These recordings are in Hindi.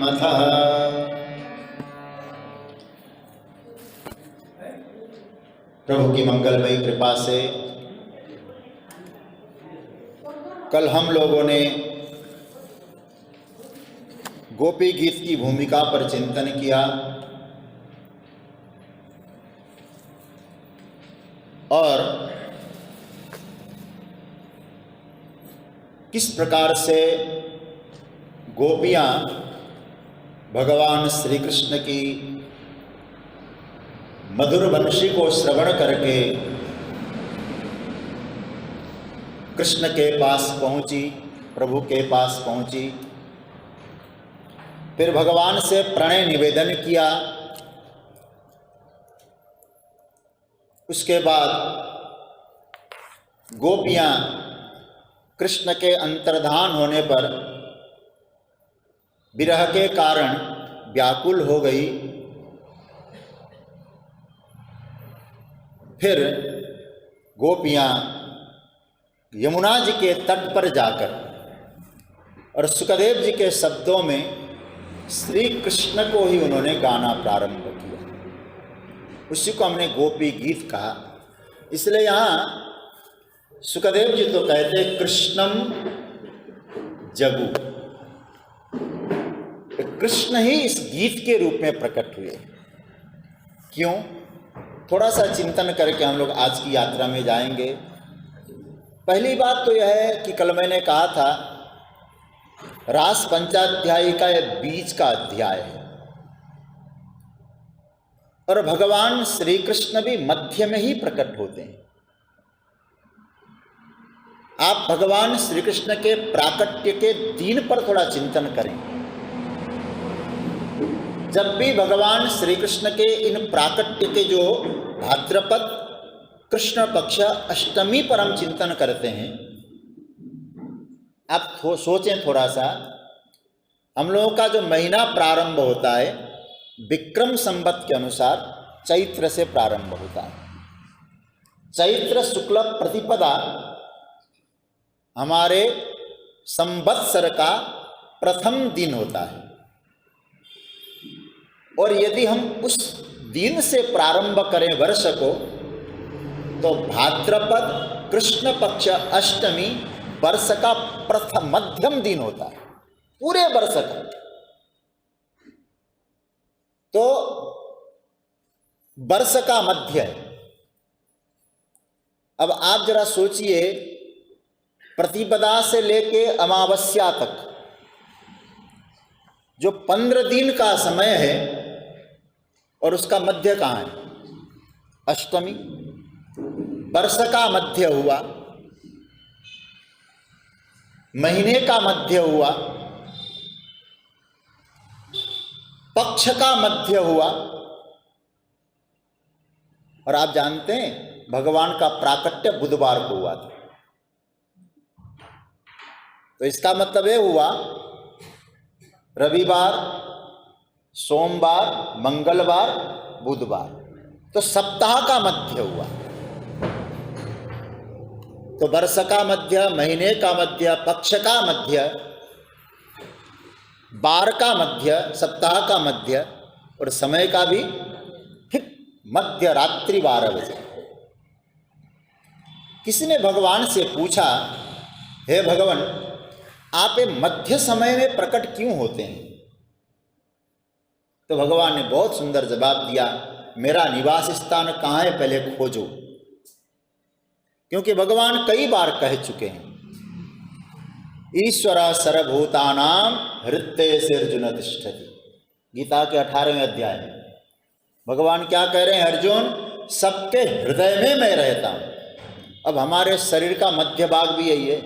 अथः प्रभु की मंगलमयी कृपा से कल हम लोगों ने गोपी गीत की भूमिका पर चिंतन किया और किस प्रकार से गोपियां भगवान श्री कृष्ण की मधुर वंशी को श्रवण करके कृष्ण के पास पहुंची, प्रभु के पास पहुंची, फिर भगवान से प्रणय निवेदन किया। उसके बाद गोपियां कृष्ण के अंतर्धान होने पर विरह के कारण व्याकुल हो गई। फिर गोपियां यमुना जी के तट पर जाकर और सुखदेव जी के शब्दों में श्री कृष्ण को ही उन्होंने गाना प्रारंभ किया। उसी को हमने गोपी गीत कहा। इसलिए यहाँ सुखदेव जी तो कहते कृष्णम जगु, कृष्ण ही इस गीत के रूप में प्रकट हुए। क्यों? थोड़ा सा चिंतन करके हम लोग आज की यात्रा में जाएंगे। पहली बात तो यह है कि कल मैंने कहा था रास पंचाध्यायी का यह बीच का अध्याय है और भगवान श्री कृष्ण भी मध्य में ही प्रकट होते हैं। आप भगवान श्री कृष्ण के प्राकट्य के दिन पर थोड़ा चिंतन करें। जब भी भगवान श्री कृष्ण के इन प्राकट्य के जो भाद्रपद कृष्ण पक्ष अष्टमी पर हम चिंतन करते हैं, आप सोचें थोड़ा सा, हम लोगों का जो महीना प्रारंभ होता है विक्रम संवत के अनुसार चैत्र से प्रारंभ होता है। चैत्र शुक्ल प्रतिपदा हमारे संवत्सर का प्रथम दिन होता है और यदि हम उस दिन से प्रारंभ करें वर्ष को तो भाद्रपद कृष्ण पक्ष अष्टमी वर्ष का प्रथम मध्यम दिन होता है पूरे वर्ष का। तो वर्ष का मध्य है। अब आप जरा सोचिए, प्रतिपदा से लेके अमावस्या तक जो 15 दिन का समय है और उसका मध्य कहाँ है? अष्टमी। वर्ष का मध्य हुआ, महीने का मध्य हुआ, पक्ष का मध्य हुआ। और आप जानते हैं भगवान का प्राकट्य बुधवार को हुआ था। तो इसका मतलब यह हुआ रविवार, सोमवार, मंगलवार, बुधवार, तो सप्ताह का मध्य हुआ। तो वर्ष का मध्य, महीने का मध्य, पक्ष का मध्य, बार का मध्य, सप्ताह का मध्य और समय का भी ठीक मध्य रात्रि 12 बजे। किसी ने भगवान से पूछा, हे भगवान, आप ये मध्य समय में प्रकट क्यों होते हैं? तो भगवान ने बहुत सुंदर जवाब दिया, मेरा निवास स्थान कहाँ है पहले खोजो। क्योंकि भगवान कई बार कह चुके हैं, ईश्वर सर्वभूतानां हृदयेर्जुन तिष्ठति। गीता के 18वें अध्याय में भगवान क्या कह रहे हैं? अर्जुन, सबके हृदय में मैं रहता हूं। अब हमारे शरीर का मध्य भाग भी यही है,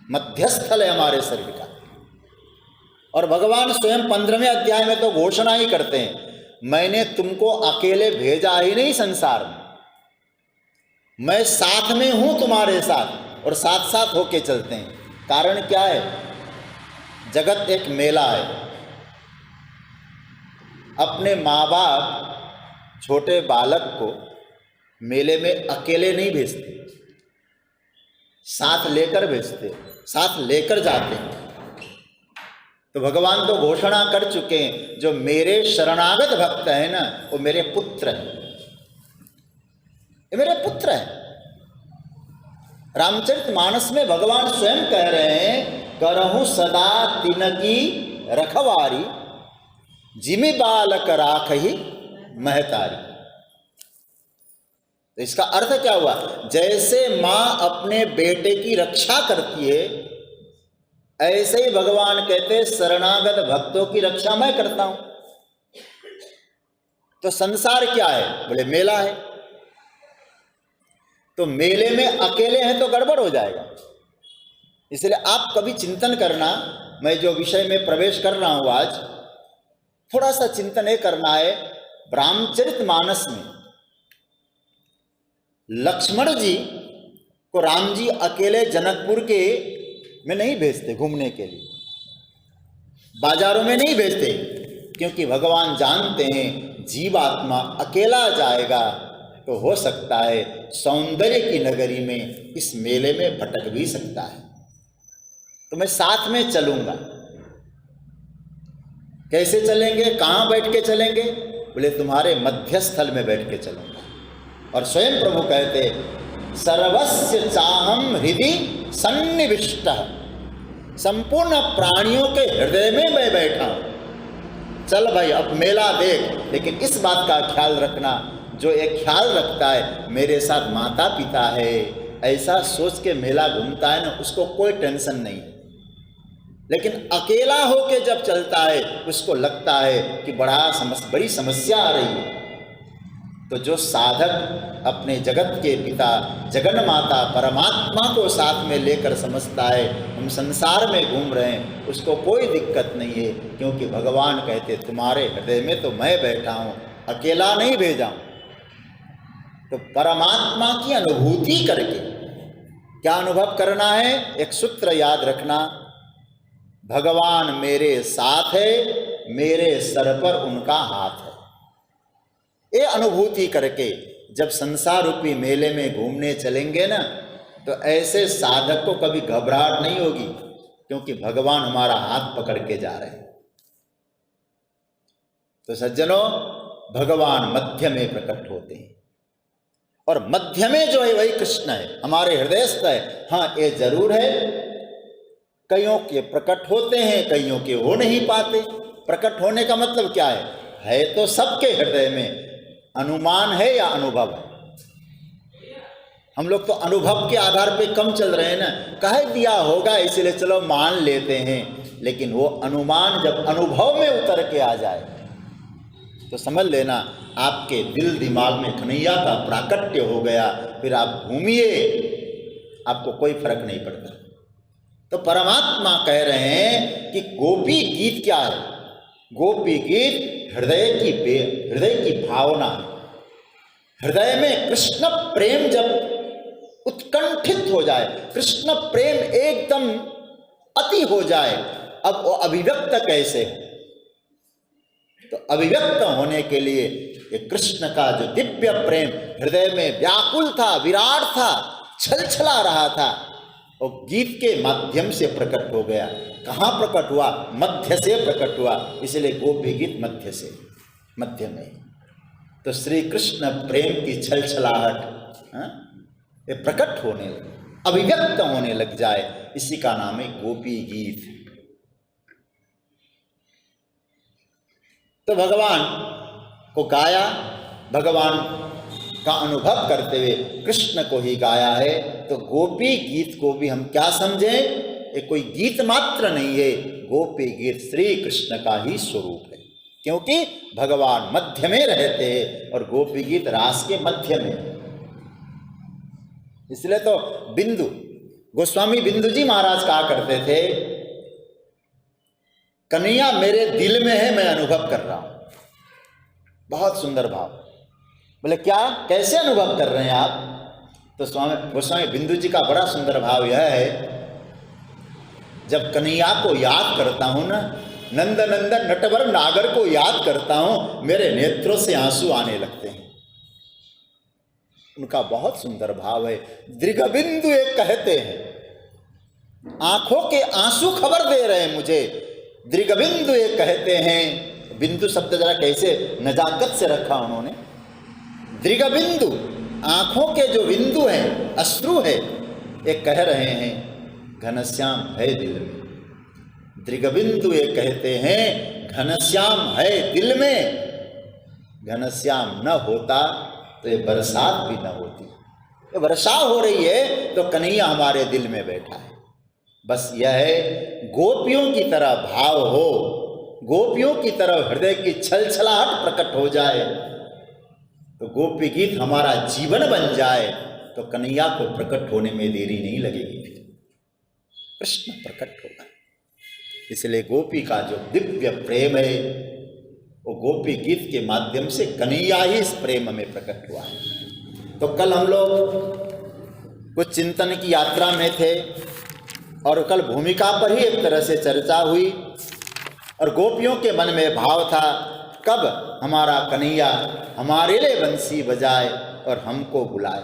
मध्यस्थल है हमारे शरीर का। और भगवान स्वयं 15वें अध्याय में तो घोषणा ही करते हैं, मैंने तुमको अकेले भेजा ही नहीं संसार में, मैं साथ में हूं तुम्हारे साथ और साथ साथ होके चलते हैं। कारण क्या है? जगत एक मेला है। अपने माँ बाप छोटे बालक को मेले में अकेले नहीं भेजते, साथ लेकर भेजते, साथ लेकर जाते हैं। तो भगवान तो घोषणा कर चुके हैं, जो मेरे शरणागत भक्त है ना, वो मेरे पुत्र हैं, ये मेरे पुत्र हैं। रामचरितमानस में भगवान स्वयं कह रहे हैं, करहूं सदा तिनकी रखवारी, जिमि बालक राखही महतारी। तो इसका अर्थ क्या हुआ? जैसे मां अपने बेटे की रक्षा करती है, ऐसे ही भगवान कहते शरणागत भक्तों की रक्षा मैं करता हूं। तो संसार क्या है? बोले मेला है। तो मेले में अकेले हैं तो गड़बड़ हो जाएगा। इसलिए आप कभी चिंतन करना, मैं जो विषय में प्रवेश कर रहा हूं आज, थोड़ा सा चिंतन ये करना है। रामचरितमानस में लक्ष्मण जी को राम जी अकेले जनकपुर के में नहीं भेजते घूमने के लिए, बाजारों में नहीं भेजते, क्योंकि भगवान जानते हैं जीवात्मा अकेला जाएगा तो हो सकता है सौंदर्य की नगरी में इस मेले में भटक भी सकता है। तो मैं साथ में चलूंगा। कैसे चलेंगे? कहां बैठ के चलेंगे? बोले तुम्हारे मध्यस्थल में बैठ के चलूंगा। और स्वयं प्रभु कहते सर्वस्य चाहम हृदय सन्निविष्ट, संपूर्ण प्राणियों के हृदय में मैं बैठा हूं। चल भाई अब मेला देख, लेकिन इस बात का ख्याल रखना, जो एक ख्याल रखता है मेरे साथ माता पिता है, ऐसा सोच के मेला घूमता है ना, उसको कोई टेंशन नहीं। लेकिन अकेला होके जब चलता है उसको लगता है कि बड़ी समस्या आ रही है। तो जो साधक अपने जगत के पिता जगन माता परमात्मा को साथ में लेकर समझता है हम संसार में घूम रहे हैं, उसको कोई दिक्कत नहीं है, क्योंकि भगवान कहते तुम्हारे हृदय में तो मैं बैठा हूँ, अकेला नहीं भेजा हूँ। तो परमात्मा की अनुभूति करके क्या अनुभव करना है? एक सूत्र याद रखना, भगवान मेरे साथ है, मेरे सर पर उनका हाथ है। ये अनुभूति करके जब संसार रूपी मेले में घूमने चलेंगे ना, तो ऐसे साधक को कभी घबराहट नहीं होगी, क्योंकि भगवान हमारा हाथ पकड़ के जा रहे हैं। तो सज्जनों, भगवान मध्य में प्रकट होते हैं, और मध्य में जो है वही कृष्ण है, हमारे हृदयस्थ है। हाँ, ये जरूर है, कईयों के प्रकट होते हैं, कईयों के हो नहीं पाते। प्रकट होने का मतलब क्या है तो सबके हृदय में। अनुमान है या अनुभव है? हम लोग तो अनुभव के आधार पे कम चल रहे हैं ना, कह दिया होगा इसलिए चलो मान लेते हैं। लेकिन वो अनुमान जब अनुभव में उतर के आ जाए तो समझ लेना आपके दिल दिमाग में कन्हैया का प्राकट्य हो गया, फिर आप घूमिए, आपको कोई फर्क नहीं पड़ता। तो परमात्मा कह रहे हैं कि गोपी गीत क्या है? गोपी गीत हृदय की भावना। हृदय में कृष्ण प्रेम जब उत्कंठित हो जाए, कृष्ण प्रेम एकदम अति हो जाए, अब वो अभिव्यक्त कैसे हो? तो अभिव्यक्त होने के लिए ये कृष्ण का जो दिव्य प्रेम हृदय में व्याकुल था, विराट था, छलछला रहा था, वो गीत के माध्यम से प्रकट हो गया। कहाँ प्रकट हुआ? मध्य से प्रकट हुआ। इसलिए गोपी गीत मध्य से, मध्य में। तो श्री कृष्ण प्रेम की छलछलाहट ये प्रकट होने लगे, अभिव्यक्त होने लग जाए, इसी का नाम है गोपी गीत। तो भगवान को गाया, भगवान का अनुभव करते हुए कृष्ण को ही गाया है। तो गोपी गीत को भी हम क्या समझें? ये कोई गीत मात्र नहीं है, गोपी गीत श्री कृष्ण का ही स्वरूप है, क्योंकि भगवान मध्य में रहते हैं और गोपी गीत रास के मध्य में। इसलिए तो बिंदु गोस्वामी बिंदु जी महाराज कहा करते थे, कन्हैया मेरे दिल में है, मैं अनुभव कर रहा हूं। बहुत सुंदर भाव। बोले क्या, कैसे अनुभव कर रहे हैं आप? तो गोस्वामी बिंदु जी का बड़ा सुंदर भाव यह है, जब कन्हैया को याद करता हूं ना, नंद नंदन नटवर नागर को याद करता हूं, मेरे नेत्रों से आंसू आने लगते हैं। उनका बहुत सुंदर भाव है। दृगबिंदु एक कहते हैं, आंखों के आंसू खबर दे रहे हैं मुझे दृगबिंदु ये कहते हैं, बिंदु शब्द जरा कैसे नजाकत से रखा उन्होंने। दृगबिंदु आंखों के जो बिंदु हैं, अश्रु है, ये कह रहे हैं घनश्याम है दिल में। दृगबिंदु ये कहते हैं घनश्याम है दिल में। घनश्याम न होता तो ये बरसात भी न होती। ये वर्षा हो रही है तो कन्हैया हमारे दिल में बैठा है। बस यह है गोपियों की तरह भाव हो, गोपियों की तरह हृदय की छलछलाहट प्रकट हो जाए, तो गोपी गीत हमारा जीवन बन जाए, तो कन्हैया को प्रकट होने में देरी नहीं लगेगी, फिर कृष्ण प्रकट होगा। इसलिए गोपी का जो दिव्य प्रेम है वो गोपी गीत के माध्यम से कन्हैया ही इस प्रेम में प्रकट हुआ है। तो कल हम लोग कुछ चिंतन की यात्रा में थे और कल भूमिका पर ही एक तरह से चर्चा हुई और गोपियों के मन में भाव था कब हमारा कन्हैया हमारे लिए बंसी बजाए और हमको बुलाए।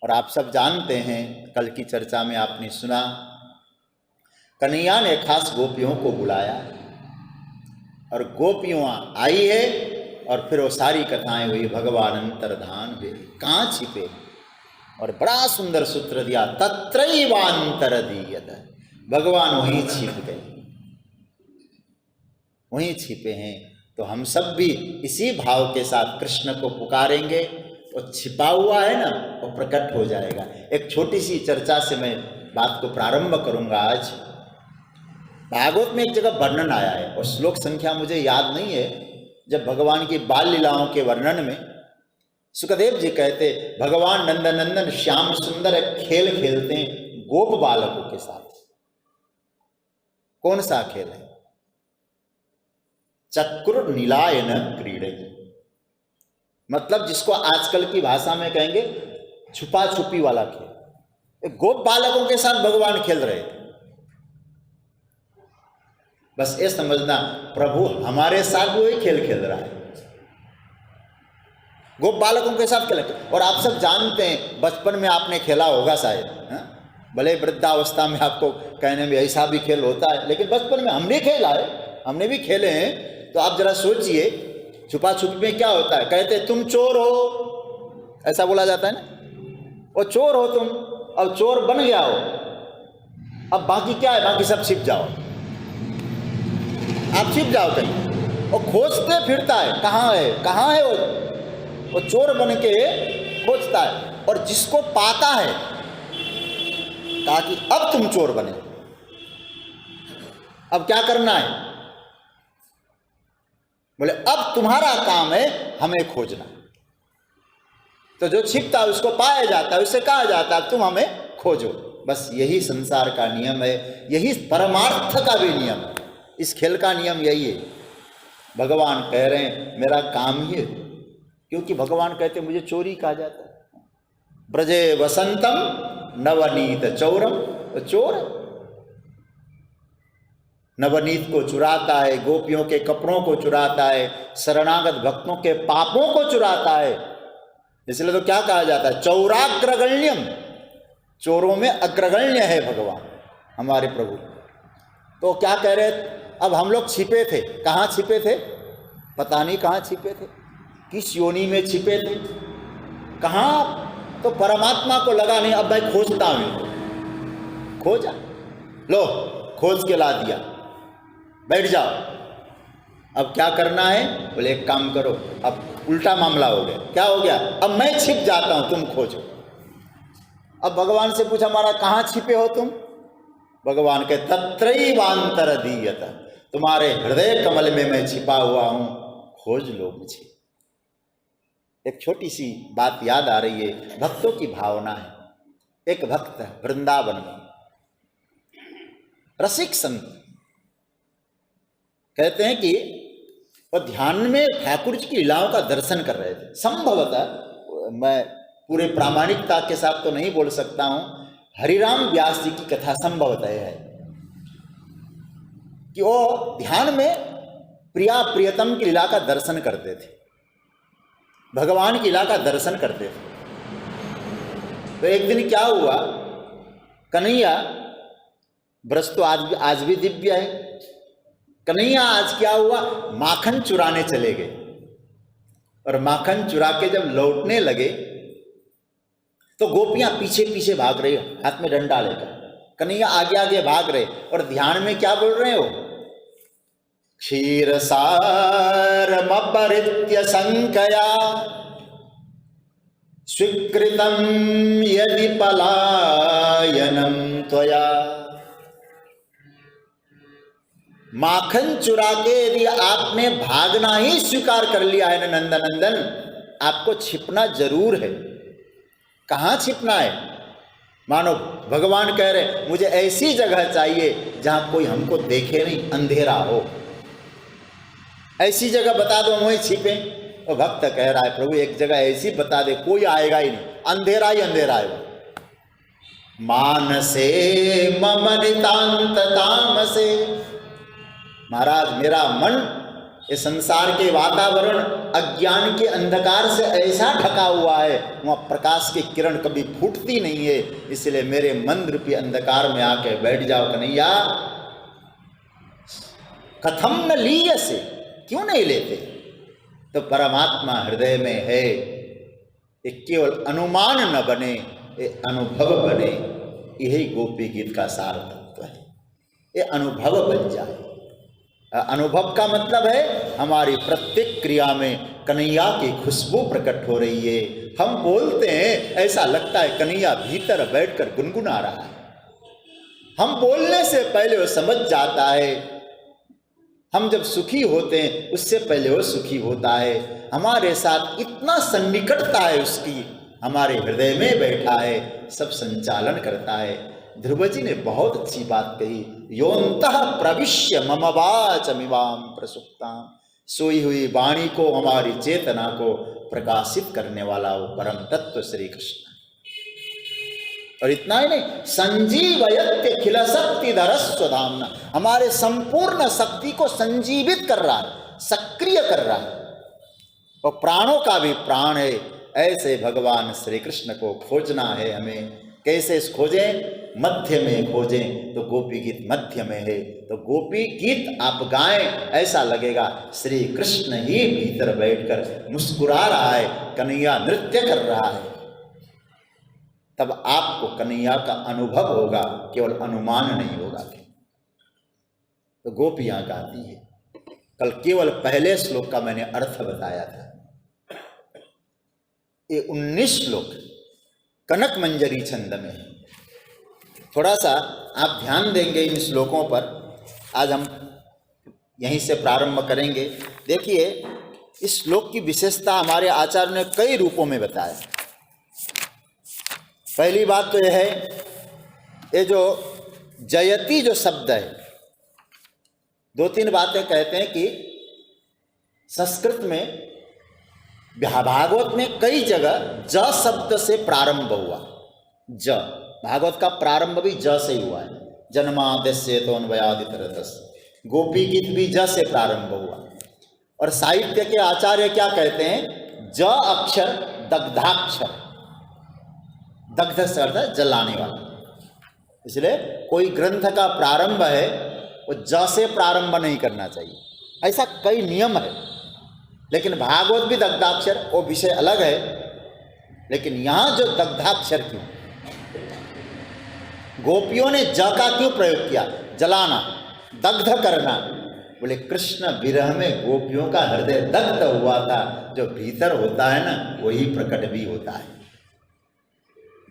और आप सब जानते हैं, कल की चर्चा में आपने सुना, कन्हैया ने खास गोपियों को बुलाया और गोपियों आई है और फिर वो सारी कथाएं हुई। भगवान अंतर्धान हुए, कहाँ छिपे, और बड़ा सुंदर सूत्र दिया, तत्रैवांतर दीयत, भगवान वहीं छिप गए, वहीं छिपे हैं। तो हम सब भी इसी भाव के साथ कृष्ण को पुकारेंगे, वो छिपा हुआ है ना, वो प्रकट हो जाएगा। एक छोटी सी चर्चा से मैं बात को प्रारंभ करूंगा। आज भागवत में एक जगह वर्णन आया है और श्लोक संख्या मुझे याद नहीं है, जब भगवान की बाल लीलाओं के वर्णन में सुखदेव जी कहते भगवान नंदनंदन श्याम सुंदर एक खेल खेलते हैं गोप बालकों के साथ। कौन सा खेल है? चक्र नीलायन क्रीडई, मतलब जिसको आजकल की भाषा में कहेंगे छुपा छुपी वाला खेल। गोप बालकों के साथ भगवान खेल रहे थे। बस ये समझना, प्रभु हमारे साथ वही खेल खेल रहा है, गोप बालकों के साथ खेल। और आप सब जानते हैं, बचपन में आपने खेला होगा शायद, भले वृद्धावस्था में आपको कहने में ऐसा भी खेल होता है, लेकिन बचपन में हमने खेला है, हमने भी खेले हैं। तो आप जरा सोचिए, छुपा छुपी में क्या होता है? कहते तुम चोर हो, ऐसा बोला जाता है ना, वो चोर हो तुम, अब चोर बन गया हो, अब बाकी क्या है? बाकी सब छिप जाओ, आप छिप जाओ कहीं। और खोजते फिरता है, कहाँ है कहाँ है, वो चोर बन के खोजता है। और जिसको पाता है कहा कि अब तुम चोर बने, अब क्या करना है? बोले अब तुम्हारा काम है हमें खोजना। तो जो छिपता है उसको पाया जाता है, उससे कहा जाता है तुम हमें खोजो। बस यही संसार का नियम है, यही परमार्थ का भी नियम है, इस खेल का नियम यही है। भगवान कह रहे हैं मेरा काम ही है, क्योंकि भगवान कहते मुझे चोरी कहा जाता है। ब्रजे वसंतम नवनीत चौरम, तो चोर नवनीत को चुराता है, गोपियों के कपड़ों को चुराता है, शरणागत भक्तों के पापों को चुराता है। इसलिए तो क्या कहा जाता है? चौराग्रगण्यम, चोरों में अग्रगण्य है भगवान हमारे प्रभु। तो क्या कह रहे? अब हम लोग छिपे थे, कहाँ छिपे थे? पता नहीं कहाँ छिपे थे, किस योनि में छिपे थे, कहाँ? तो परमात्मा को लगा नहीं अब मैं खोजता हूँ, खोजा, लो खोज के ला दिया, बैठ जाओ। अब क्या करना है? बोले एक काम करो, अब उल्टा मामला हो गया। क्या हो गया? अब मैं छिप जाता हूं, तुम खोजो। अब भगवान से पूछा हमारा कहाँ छिपे हो तुम? भगवान के तत्रैवांतर दीयत, तुम्हारे हृदय कमल में मैं छिपा हुआ हूं, खोज लो मुझे। एक छोटी सी बात याद आ रही है, भक्तों की भावना है। एक भक्त वृंदावन में रसिक संत कहते हैं कि वो ध्यान में ठाकुर जी की लीलाओं का दर्शन कर रहे थे। संभवतः, मैं पूरे प्रामाणिकता के साथ तो नहीं बोल सकता हूं, हरिराम व्यास जी की कथा संभवतः है कि वो ध्यान में प्रिया प्रियतम की लीला का दर्शन करते थे, भगवान की लीला का दर्शन करते थे। तो एक दिन क्या हुआ, कन्हैया ब्रज तो आज भी दिव्य है। कन्हैया आज क्या हुआ, माखन चुराने चले गए, और माखन चुरा के जब लौटने लगे तो गोपियां पीछे पीछे भाग रही, हाथ में डंडा लेकर। कन्हैया आगे आगे भाग रहे, और ध्यान में क्या बोल रहे हो, क्षीरसारमपहृत्य शंकया स्वीकृतं यदि पलायनं त्वया। माखन चुरा के यदि आपने भागना ही स्वीकार कर लिया है ना नंदनंदन, आपको छिपना जरूर है। कहाँ छिपना है, मानो भगवान कह रहे मुझे ऐसी जगह चाहिए जहां कोई हमको देखे नहीं, अंधेरा हो, ऐसी जगह बता दो हम वहीं छिपे। और भक्त कह रहा है प्रभु एक जगह ऐसी बता दे कोई आएगा ही नहीं, अंधेरा ही अंधेरा है। मानसे मम नितांत तामसे, महाराज मेरा मन इस संसार के वातावरण अज्ञान के अंधकार से ऐसा ढका हुआ है, वहां प्रकाश की किरण कभी फूटती नहीं है, इसलिए मेरे मन रूपी अंधकार में आके बैठ जाओ कन्हैया। कथम न लीय से, क्यों नहीं लेते, तो परमात्मा हृदय में है, ये केवल अनुमान न बने, ये अनुभव बने। यही गोपी गीत का सार तत्व है, ये अनुभव बन जाए। अनुभव का मतलब है हमारी प्रत्येक क्रिया में कन्हैया की खुशबू प्रकट हो रही है। हम बोलते हैं ऐसा लगता है कन्हैया भीतर बैठकर गुनगुना रहा है। हम बोलने से पहले वो समझ जाता है, हम जब सुखी होते हैं उससे पहले वो सुखी होता है। हमारे साथ इतना सन्निकटता है उसकी, हमारे हृदय में बैठा है, सब संचालन करता है। ध्रुव जी ने बहुत अच्छी बात कही, योऽन्तः प्रविश्य मम वाचमिमां प्रसुप्तां, सोई हुई वाणी को, हमारी चेतना को प्रकाशित करने वाला वो परम तत्व श्री कृष्ण। और इतना ही नहीं, संजीवयत्यखिल शक्तिधर स्वधाम्ना, हमारे संपूर्ण शक्ति को संजीवित कर रहा है, सक्रिय कर रहा है, और प्राणों का भी प्राण है। ऐसे भगवान श्री कृष्ण को खोजना है हमें। कैसे खोजें, मध्य में खोजें, तो गोपी गीत मध्य में है। तो गोपी गीत आप गाएं, ऐसा लगेगा श्री कृष्ण ही भीतर बैठकर मुस्कुरा रहा है, कन्हैया नृत्य कर रहा है। तब आपको कन्हैया का अनुभव होगा, केवल अनुमान नहीं होगा। तो गोपियां गाती है। कल केवल पहले श्लोक का मैंने अर्थ बताया था। ये 19 श्लोक कनक मंजरी छंद में है। थोड़ा सा आप ध्यान देंगे इन श्लोकों पर। आज हम यहीं से प्रारंभ करेंगे। देखिए इस श्लोक की विशेषता हमारे आचार्य ने कई रूपों में बताया। पहली बात तो यह है, ये जो जयति जो शब्द है, 2-3 बातें कहते हैं कि संस्कृत में भागवत में कई जगह ज शब्द से प्रारंभ हुआ। ज, भागवत का प्रारंभ भी ज से ही हुआ है। जन्माद्यस्य तोन्वयादितरतस्य, गोपी गीत भी ज से प्रारंभ हुआ। और साहित्य के आचार्य क्या कहते हैं, ज अक्षर दग्धाक्षर, दग्ध से अर्थ है जलाने वाला। इसलिए कोई ग्रंथ का प्रारंभ है वो ज से प्रारंभ नहीं करना चाहिए, ऐसा कई नियम है। लेकिन भागवत भी दग्धाक्षर, वो विषय अलग है। लेकिन यहां जो दग्धाक्षर क्यों, गोपियों ने ज का क्यों प्रयोग किया, जलाना, दग्ध करना। बोले कृष्ण विरह में गोपियों का हृदय दग्ध हुआ था। जो भीतर होता है ना वही प्रकट भी होता है,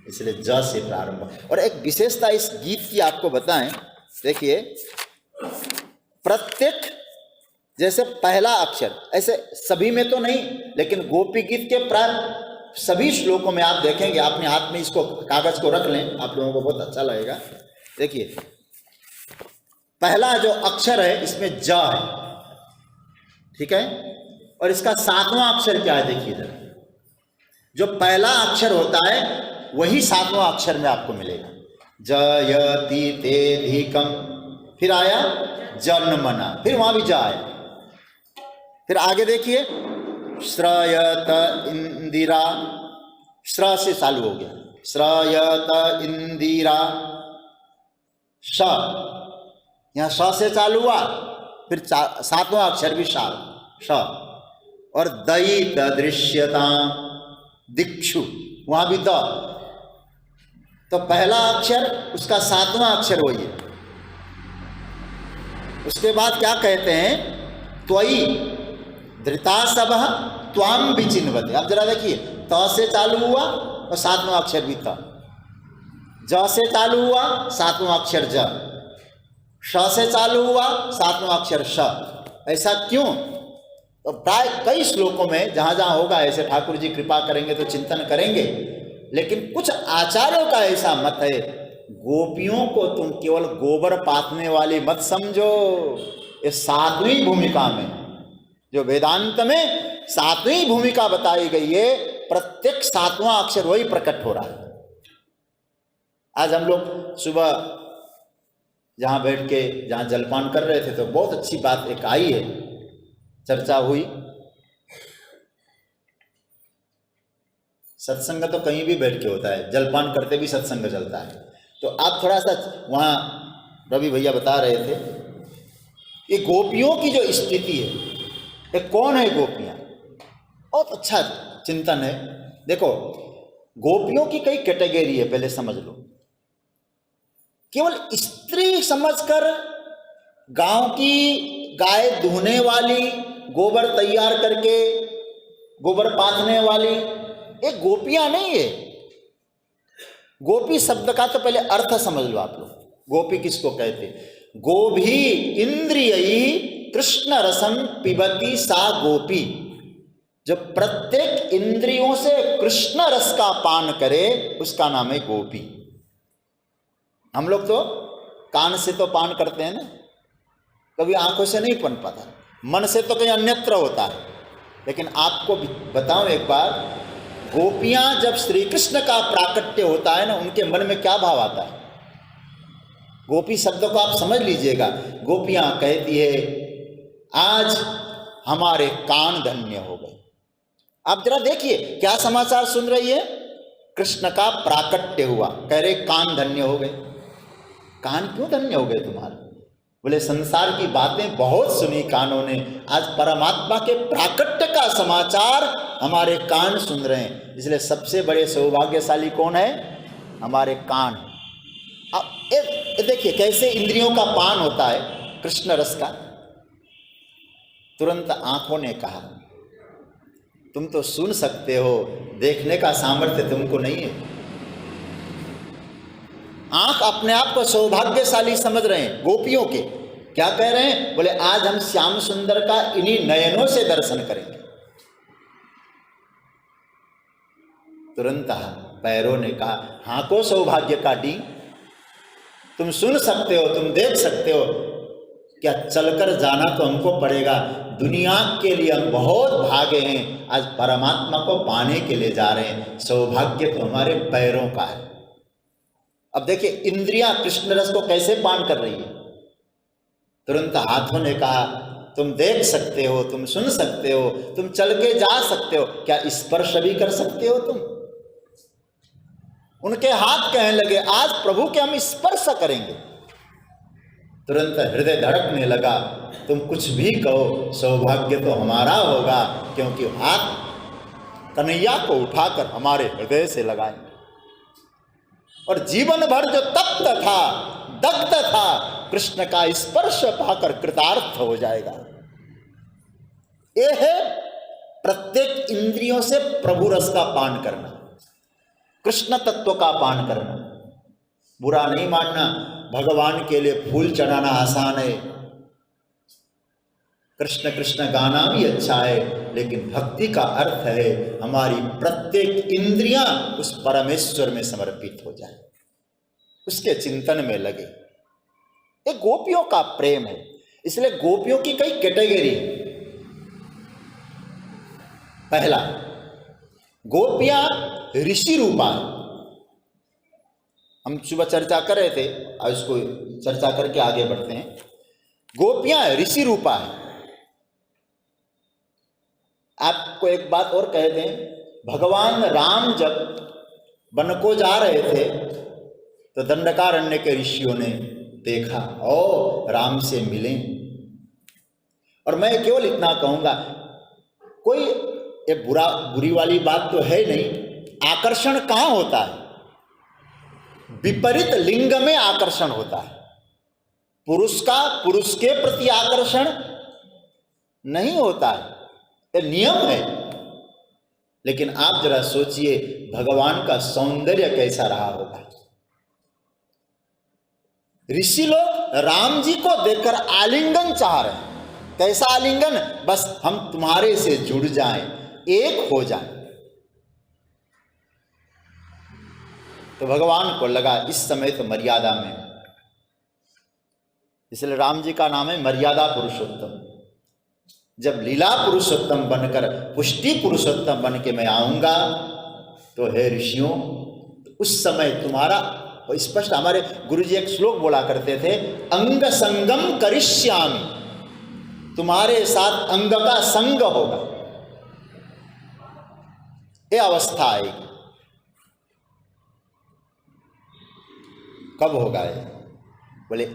इसलिए ज से प्रारंभ। और एक विशेषता इस गीत की आपको बताएं। देखिए प्रत्येक, जैसे पहला अक्षर, ऐसे सभी में तो नहीं, लेकिन गोपी गीत के प्राय सभी श्लोकों में आप देखेंगे। अपने हाथ में इसको कागज को रख लें, आप लोगों को बहुत अच्छा लगेगा। देखिए पहला जो अक्षर है इसमें ज है, ठीक है। और इसका 7वां अक्षर क्या है, देखिए इधर। जो पहला अक्षर होता है वही 7वां अक्षर में आपको मिलेगा। जयति तेधिकम, फिर आया जन्मना, फिर वहां भी जा आया। फिर आगे देखिए श्रयत इंदिरा, श्र से चालू हो गया, श्रयत इंदिरा, श, यहाँ श से चालू हुआ, फिर सातवां अक्षर भी श, और दई दृश्यता दिक्षु, वहां भी द, तो पहला अक्षर उसका सातवां अक्षर वही है। उसके बाद क्या कहते हैं, त्वयि धृता सब त्वाम विचिन्वते। अब जरा देखिए, त से चालू हुआ और सातवां अक्षर भी त, ज से चालू हुआ सातवां अक्षर ज, श से चालू हुआ सातवां अक्षर श। ऐसा क्यों? तो प्राय कई श्लोकों में जहां जहां होगा ऐसे ठाकुर जी कृपा करेंगे तो चिंतन करेंगे, लेकिन कुछ आचार्यों का ऐसा मत है, गोपियों को तुम केवल गोबर पाथने वाली मत समझो। ये सातवीं भूमिका में, जो वेदांत में सातवीं भूमिका बताई गई है, प्रत्येक सातवां अक्षर वही प्रकट हो रहा है। आज हम लोग सुबह जहां बैठ के जहां जलपान कर रहे थे तो बहुत अच्छी बात एक आई है, चर्चा हुई। सत्संग तो कहीं भी बैठ के होता है, जलपान करते भी सत्संग चलता है। तो आप थोड़ा सा वहाँ रवि भैया बता रहे थे, ये गोपियों की जो स्थिति है, ये कौन है गोपियाँ, बहुत अच्छा चिंतन है। देखो, गोपियों की कई कैटेगरी है, पहले समझ लो। केवल स्त्री समझकर गांव की गाय दूहने वाली, गोबर तैयार करके गोबर पाथने वाली, ये गोपियां नहीं है। गोपी शब्द का तो पहले अर्थ समझ लो आप लोग। गोपी किसको कहते? गोभी इंद्रियई कृष्ण रसम पिबती सा गोपी। जो प्रत्येक इंद्रियों से कृष्ण रस का पान करे उसका नाम है गोपी। हम लोग तो कान से तो पान करते हैं ना, कभी आंखों से नहीं पन पाता, मन से तो कहीं अन्यत्र होता है। लेकिन आपको बताऊं एक बार, गोपियां जब श्री कृष्ण का प्राकट्य होता है ना, उनके मन में क्या भाव आता है? गोपी शब्द को आप समझ लीजिएगा। गोपियां कहती है, आज हमारे कान धन्य हो गए। आप जरा देखिए क्या समाचार सुन रही है, कृष्ण का प्राकट्य हुआ, कह रहे कान धन्य हो गए। कान क्यों धन्य हो गए तुम्हारे? बोले संसार की बातें बहुत सुनी कानों ने, आज परमात्मा के प्राकट्य का समाचार हमारे कान सुन रहे हैं। इसलिए सबसे बड़े सौभाग्यशाली कौन है? हमारे कान। अब देखिए कैसे इंद्रियों का पान होता है कृष्ण रस का। तुरंत आंखों ने कहा, तुम तो सुन सकते हो, देखने का सामर्थ्य तुमको नहीं है। आंख अपने आप को सौभाग्यशाली समझ रहे हैं गोपियों के। क्या कह रहे हैं? बोले आज हम श्याम सुंदर का इन्हीं नयनों से दर्शन करेंगे। तुरंत पैरों ने कहा, हाँ को सौभाग्य का डी, तुम सुन सकते हो, तुम देख सकते हो, क्या चलकर जाना तो हमको पड़ेगा। दुनिया के लिए हम बहुत भागे हैं, आज परमात्मा को पाने के लिए जा रहे हैं। सौभाग्य तो हमारे पैरों का है। अब देखिए इंद्रियां कृष्ण रस को कैसे पान कर रही है। तुरंत हाथों ने कहा, तुम देख सकते हो, तुम सुन सकते हो, तुम चल के जा सकते हो, क्या स्पर्श भी कर सकते हो तुम? उनके हाथ कहने लगे, आज प्रभु के हम स्पर्श करेंगे। तुरंत हृदय धड़कने लगा, तुम कुछ भी कहो, सौभाग्य तो हमारा होगा, क्योंकि हाथ कन्हैया को उठाकर हमारे हृदय से लगाएंगे। और जीवन भर जो तप्त था, दग्ध था, कृष्ण का स्पर्श पाकर कृतार्थ हो जाएगा। यह है प्रत्येक इंद्रियों से प्रभु रस का पान करना, कृष्ण तत्व का पान करना। बुरा नहीं मानना, भगवान के लिए फूल चढ़ाना आसान है, कृष्ण कृष्ण गाना भी अच्छा है, लेकिन भक्ति का अर्थ है हमारी प्रत्येक इंद्रियां उस परमेश्वर में समर्पित हो जाए, उसके चिंतन में लगे। ये गोपियों का प्रेम है। इसलिए गोपियों की कई कैटेगरी है। पहला, गोपियां ऋषि रूपा है। हम सुबह चर्चा कर रहे थे, अब इसको चर्चा करके आगे बढ़ते हैं। गोपियां ऋषि रूपा है। आपको एक बात और कह दें, भगवान राम जब वन को जा रहे थे तो दंडकारण्य के ऋषियों ने देखा और राम से मिले। और मैं केवल इतना कहूँगा, कोई ये बुरी वाली बात तो है नहीं। आकर्षण कहाँ होता है? विपरीत लिंग में आकर्षण होता है। पुरुष का पुरुष के प्रति आकर्षण नहीं होता है, ये नियम है। लेकिन आप जरा सोचिए भगवान का सौंदर्य कैसा रहा होगा। ऋषि लोग राम जी को देखकर आलिंगन चाह रहे हैं। कैसा आलिंगन? बस हम तुम्हारे से जुड़ जाएं, एक हो जाएं। तो भगवान को लगा इस समय तो मर्यादा में, इसलिए राम जी का नाम है मर्यादा पुरुषोत्तम। जब लीला पुरुषोत्तम बनकर पुष्टि पुरुषोत्तम बन के मैं आऊंगा तो हे ऋषियों, उस समय तुम्हारा स्पष्ट, हमारे गुरु जी एक श्लोक बोला करते थे, अंग संगम करिष्यामि, तुम्हारे साथ अंग का संग होगा। ये अवस्था आएगी। कब होगा ये? बोले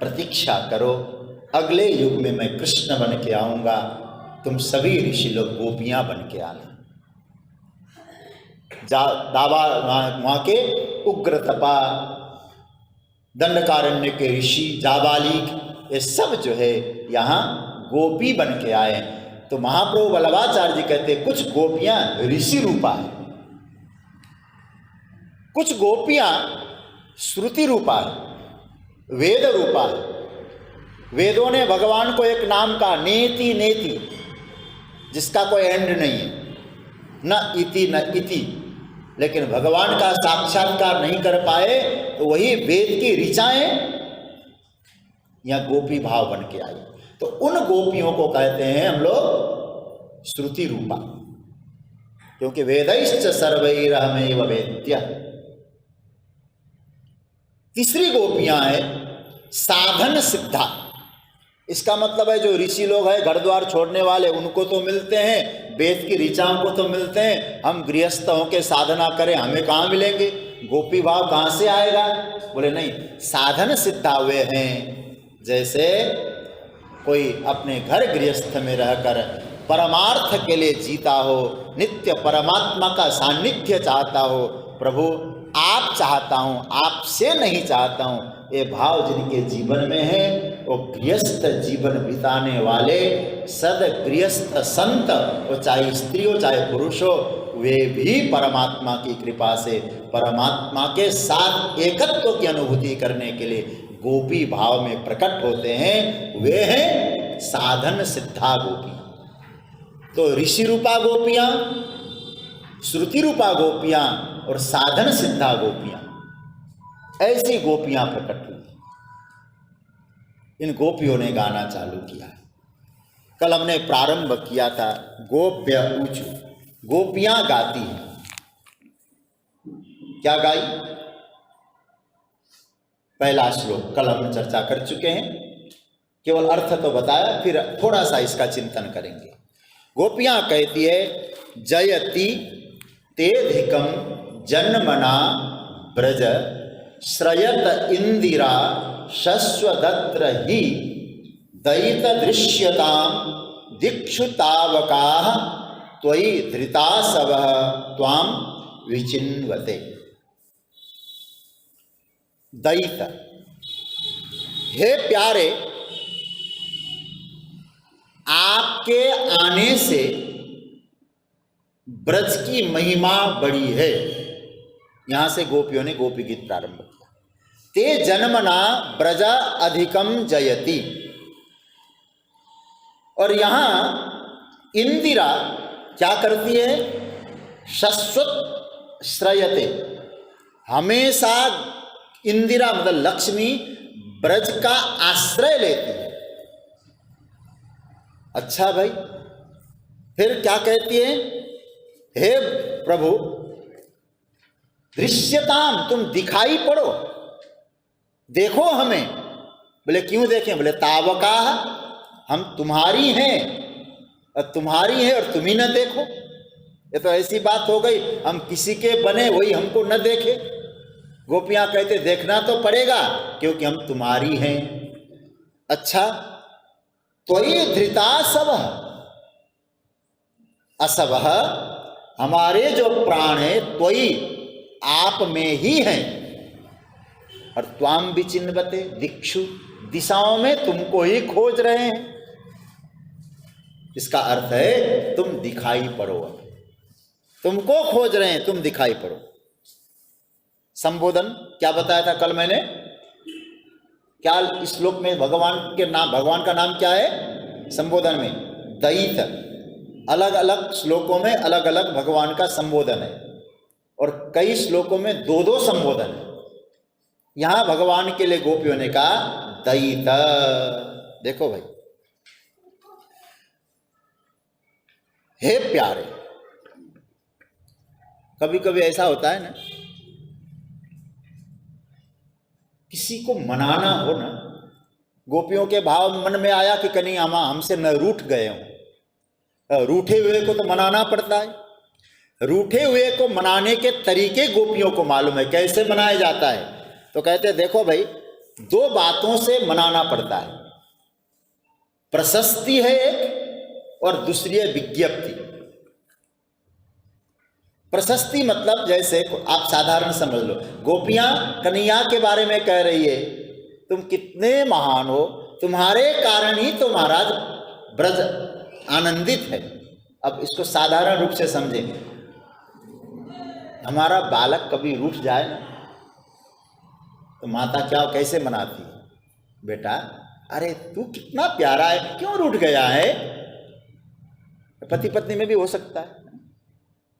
प्रतीक्षा करो, अगले युग में मैं कृष्ण बन के आऊंगा, तुम सभी ऋषि लोग गोपियां बन के आना। दावा वहां के उग्र तपा, दंडकारण्य के ऋषि, जाबालिक, ये सब जो है यहाँ गोपी बन के आए। तो महाप्रभु वल्लभाचार्य जी कहते कुछ गोपियां ऋषि रूपा है, कुछ गोपियां श्रुति रूपा है, वेद रूपा है। वेदों ने भगवान को एक नाम का नेति नेति, जिसका कोई एंड नहीं है, न इति न इति। लेकिन भगवान का साक्षात्कार नहीं कर पाए तो वही वेद की ऋचाएं या गोपी भाव बन के आई। तो उन गोपियों को कहते हैं हम लोग श्रुति रूपा, क्योंकि वेदैश्च सर्वैरहमेव वेद्य। तीसरी गोपियां है साधन सिद्धा। इसका मतलब है जो ऋषि लोग हैं घर द्वार छोड़ने वाले, उनको तो मिलते हैं, वेद की ऋचाओं को तो मिलते हैं, हम गृहस्थ होके साधना करें हमें कहाँ मिलेंगे, गोपी भाव कहाँ से आएगा? बोले नहीं, साधन सिद्धा हुए हैं। जैसे कोई अपने घर गृहस्थ में रहकर परमार्थ के लिए जीता हो, नित्य परमात्मा का सान्निध्य चाहता हो, प्रभु आप चाहता हूँ, आपसे नहीं चाहता हूँ, ये भाव जिनके जीवन में है, वो गृहस्थ जीवन बिताने वाले सद गृहस्थ संत, वो चाहे स्त्री हो चाहे पुरुष हो, वे भी परमात्मा की कृपा से परमात्मा के साथ एकत्व की अनुभूति करने के लिए गोपी भाव में प्रकट होते हैं। वे हैं साधन सिद्धा गोपियाँ। तो ऋषि रूपा गोपियाँ, श्रुति रूपा गोपियाँ और साधन सिद्धा गोपियाँ, ऐसी गोपियाँ प्रकट हुई। इन गोपियों ने गाना चालू किया। कल हमने प्रारंभ किया था गोप्य ऊंचू, गोपियां गाती हैं। क्या गाई? पहला श्लोक कल हम चर्चा कर चुके हैं, केवल अर्थ तो बताया, फिर थोड़ा सा इसका चिंतन करेंगे। गोपियां कहती है जयति तेधिकम जन्मना ब्रज श्रयत इंदिरा शश्वदत्र ही दयित दृश्यताम दीक्षुतावकाः त्वयि धृतासवः त्वां विचिन्वते। दयित, हे प्यारे, आपके आने से ब्रज की महिमा बड़ी है। यहां से गोपियों ने गोपी गीत प्रारंभ किया। ते जन्मना ब्रज अधिकम जयति। और यहां इंदिरा क्या करती है? शश्वत श्रयते, हमेशा इंदिरा मतलब लक्ष्मी ब्रज का आश्रय लेती है। अच्छा भाई, फिर क्या कहती है? हे प्रभु दृश्यताम, तुम दिखाई पड़ो, देखो हमें। बोले क्यों देखें? बोले तावका, हम तुम्हारी हैं और तुम्हारी है और तुम ही न देखो। ये तो ऐसी बात हो गई, हम किसी के बने वही हमको न देखे। गोपियां कहते देखना तो पड़ेगा क्योंकि हम तुम्हारी हैं। अच्छा, त्वयि धृता सबह, असवह, हमारे जो प्राण है त्वयि, आप में ही हैं, और त्वाम विचिन्वते दिक्षु, दिशाओं में तुमको ही खोज रहे हैं। इसका अर्थ है तुम दिखाई पड़ो, तुमको खोज रहे हैं, तुम दिखाई पड़ो। संबोधन क्या बताया था कल मैंने, क्या इस श्लोक में भगवान के नाम, भगवान का नाम क्या है संबोधन में? दयित। अलग अलग श्लोकों में अलग अलग भगवान का संबोधन है, और कई श्लोकों में दो दो संबोधन है। यहां भगवान के लिए गोपियों ने कहा दयित। देखो भाई, हे प्यारे, कभी कभी ऐसा होता है ना, किसी को मनाना हो ना, गोपियों के भाव मन में आया कि कहीं हम हमसे न रूठ गए हों, रूठे हुए को तो मनाना पड़ता है। रूठे हुए को मनाने के तरीके गोपियों को मालूम है, कैसे मनाया जाता है। तो कहते देखो भाई, दो बातों से मनाना पड़ता है, प्रशस्ति है एक, और दूसरी है विज्ञप्ति। प्रशस्ति मतलब जैसे आप साधारण समझ लो, गोपियां कन्हैया के बारे में कह रही है तुम कितने महान हो, तुम्हारे कारण ही तो महाराज ब्रज आनंदित है। अब इसको साधारण रूप से समझें, हमारा बालक कभी रूठ जाए ना तो माता क्या कैसे मनाती है, बेटा अरे तू कितना प्यारा है, क्यों रूठ गया है। पति पत्नी में भी हो सकता है,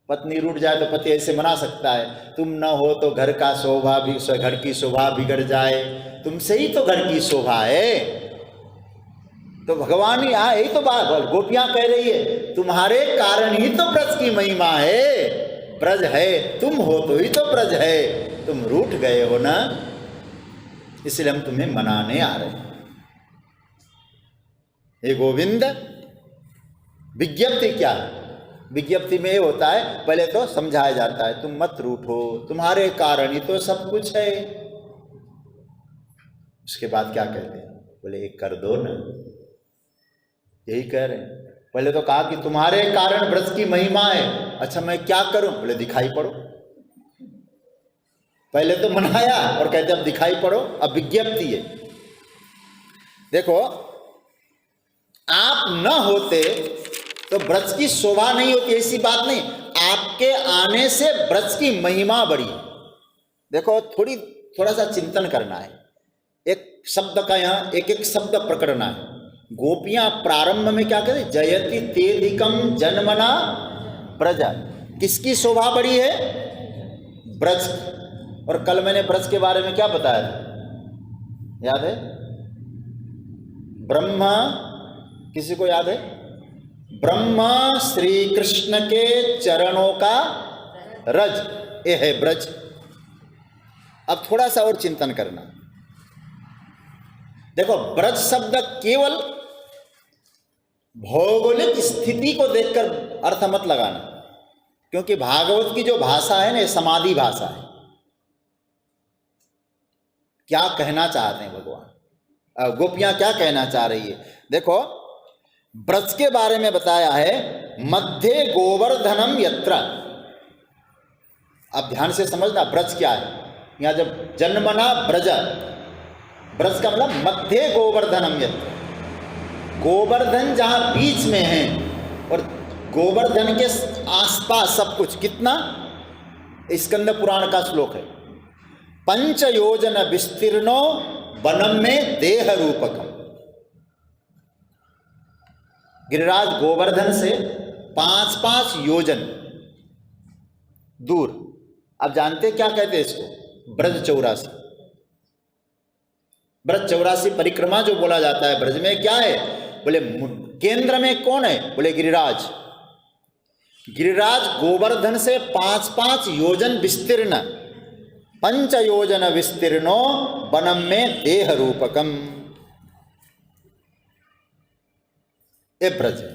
पत्नी रूठ जाए तो पति ऐसे मना सकता है, तुम न हो तो घर का शोभा भी, घर की शोभा बिगड़ जाए, तुमसे ही तो घर की शोभा है। तो भगवान यहाँ यही तो बात गोपियां कह रही है, तुम्हारे कारण ही तो ब्रज की महिमा है, ब्रज है, तुम हो तो ही तो ब्रज है, तुम रूठ गए हो ना, इसलिए हम तुम्हें मनाने आ रहे हैं। हे गोविंद, विज्ञप्ति क्या है? विज्ञप्ति में ये होता है, पहले तो समझाया जाता है तुम मत रूठो, तुम्हारे कारण ही तो सब कुछ है। उसके बाद क्या कहते हैं, बोले एक कर दो ना, यही कह रहे हैं। पहले तो कहा कि तुम्हारे कारण ब्रज की महिमा है, अच्छा मैं क्या करूं? बोले दिखाई पड़ो। पहले तो मनाया और कहते अब दिखाई पड़ो, अब विज्ञप्ति है। देखो, आप न होते तो ब्रज की शोभा नहीं होती, ऐसी बात नहीं, आपके आने से ब्रज की महिमा बढ़ी। देखो थोड़ा सा चिंतन करना है, एक शब्द का यहाँ एक एक शब्द पकड़ना है। गोपियां प्रारंभ में क्या कहते, जयति तेधिकम जन्मना ब्रज, किसकी शोभा बढ़ी है? ब्रज। और कल मैंने ब्रज के बारे में क्या बताया था, याद है? ब्रह्मा, किसी को याद है? ब्रह्मा श्री कृष्ण के चरणों का रज, ये है ब्रज। अब थोड़ा सा और चिंतन करना। देखो, ब्रज शब्द केवल भौगोलिक स्थिति को देखकर अर्थ मत लगाना, क्योंकि भागवत की जो भाषा है ना, ये समाधि भाषा है। क्या कहना चाहते हैं भगवान, गोपियां क्या कहना चाह रही है? देखो, ब्रज के बारे में बताया है, मध्य गोवर्धनम यत्र। आप ध्यान से समझना, ब्रज क्या है। यहां जब जन्मना ब्रज, ब्रज का मतलब मध्य गोवर्धनम यत्र, गोवर्धन जहां बीच में है और गोवर्धन के आसपास सब कुछ। कितना? स्कंद पुराण का श्लोक है, पंच योजन विस्तीर्णो वनम में देह रूपकम। गिरिराज गोवर्धन से 5-5 योजन दूर। आप जानते क्या कहते हैं इसको? ब्रज 84। ब्रज 84 परिक्रमा जो बोला जाता है ब्रज में, क्या है? बोले केंद्र में कौन है? बोले गिरिराज। गिरिराज गोवर्धन से 5-5 योजन विस्तीर्ण, पंच योजन विस्तीर्णो वनम में देह रूपकम, ये ब्रज है।